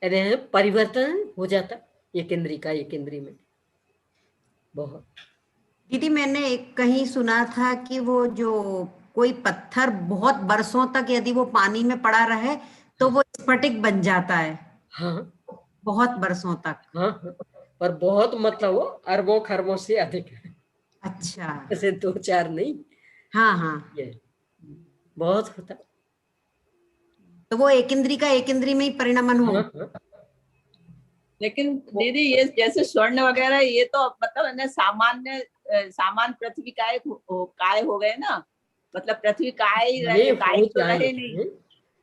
यानी परिवर्तन हो जाता एक इंद्री का एक इंद्री में बहुत। दीदी मैंने एक कहीं सुना था कि वो जो कोई पत्थर बहुत बरसों तक यदि वो पानी में पड़ा रहे तो वो स्फटिक बन जाता है, हाँ बहुत बरसों तक। हाँ हाँ, पर बहुत मतलब वो अरबों खरबों से अधिक है, अच्छा। ऐसे दो चार नहीं, हाँ हाँ, ये बहुत होता। तो वो एक इंद्री का एक इंद्री में ही परिणमन हो। हाँ हाँ, लेकिन दीदी ये जैसे स्वर्ण वगैरह ये तो मतलब है ना सामान्य सामान्य पृथ्वी काय हो गए ना, मतलब पृथ्वी काय ही ये रहे, काय हो तो रहे नहीं, जाए,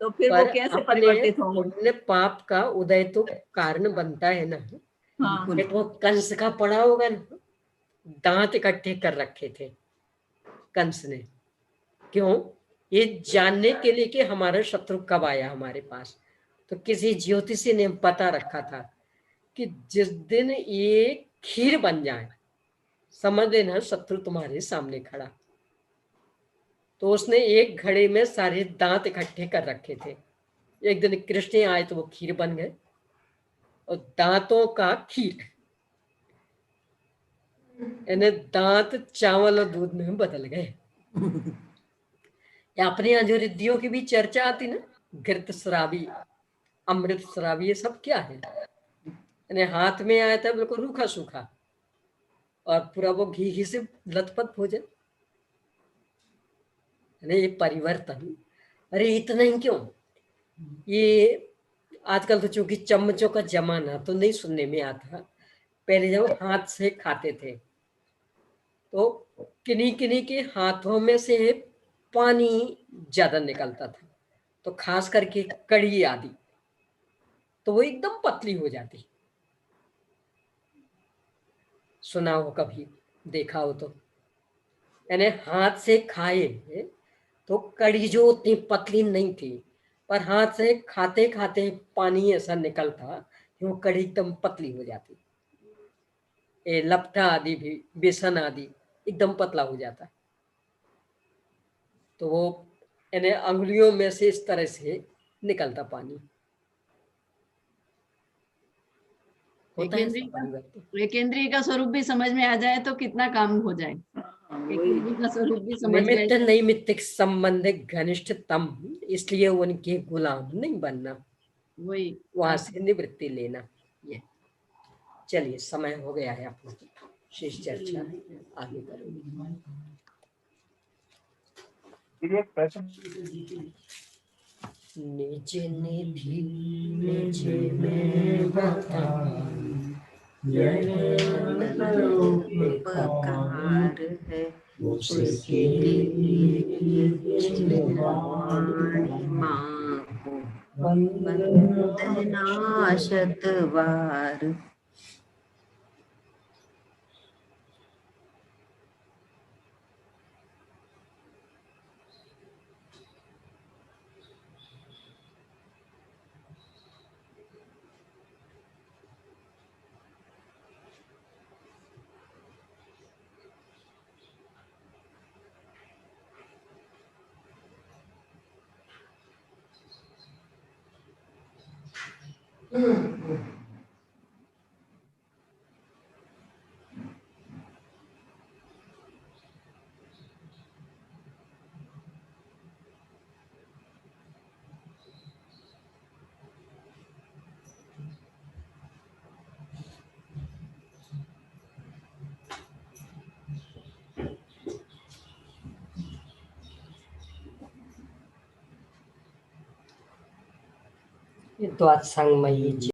तो फिर वो पर कैसे अपने परिवर्तित होंगे। पुण्य पाप का उदय तो कारण बनता है ना। हाँ एक वो कंस का पड़ा होगा ना, दांत इकट्ठे कर रखे थे कंस ने, क्यों? ये जानने के लिए कि हमारा शत्रु कब आया हमारे पास। तो किसी ज्योतिषी ने बता रखा था कि जिस दिन ये खीर बन जाए समझ लेना शत्रु तुम्हारे सामने खड़ा। तो उसने एक घड़े में सारे दांत इकट्ठे कर रखे थे। एक दिन कृष्ण आए तो वो खीर बन गए, और दांतों का खीर, यानी दांत चावल और दूध में बदल गए। या अपने यहाँ जो रिद्धियों की भी चर्चा आती ना, घृत श्रावी, अमृत श्रावी, ये सब क्या है? यानी हाथ में आया था बिल्कुल रूखा सूखा, और पूरा वो घी घी से लथपथ भोजन। यानी ये परिवर्तन, अरे इतना ही क्यों? ये आजकल तो चूंकि चम्मचों का जमाना तो नहीं सुनने में आता, पहले जब हाथ से खाते थे तो किन्हीं किन्हीं के हाथों में से पानी ज्यादा निकलता था, तो खास करके कड़ी आदि, तो वो एकदम पतली हो जाती। सुना हो कभी, देखा हो तो। यानी हाथ से खाए तो कड़ी जो उतनी पतली नहीं थी, पर हाथ से खाते खाते पानी ऐसा निकलता कि वो कड़ी एकदम पतली हो जाती। ये लपटा आदि भी, बेसन आदि एकदम पतला हो जाता। तो वो यानी अंगुलियों में से इस तरह से निकलता पानी, होता है सब परिवर्तन। एक इंद्रिय का स्वरूप भी समझ में आ जाए तो कितना काम हो जाए। एक वही। इंद्रिय का स्वरूप भी समझ गए निमित्त नैमित्तिक संबंध घनिष्ठतम, इसलिए उनके गुलाम नहीं बनना, वही। वहां से निवृत्ति लेना। ये चलिए समय हो गया है, अपना शेष चर्चा आगे करेंगे। निज निधि निज में बताई, उपकार है उसके वाणी माँ को वंदना शतवार। द्वादशांगमयी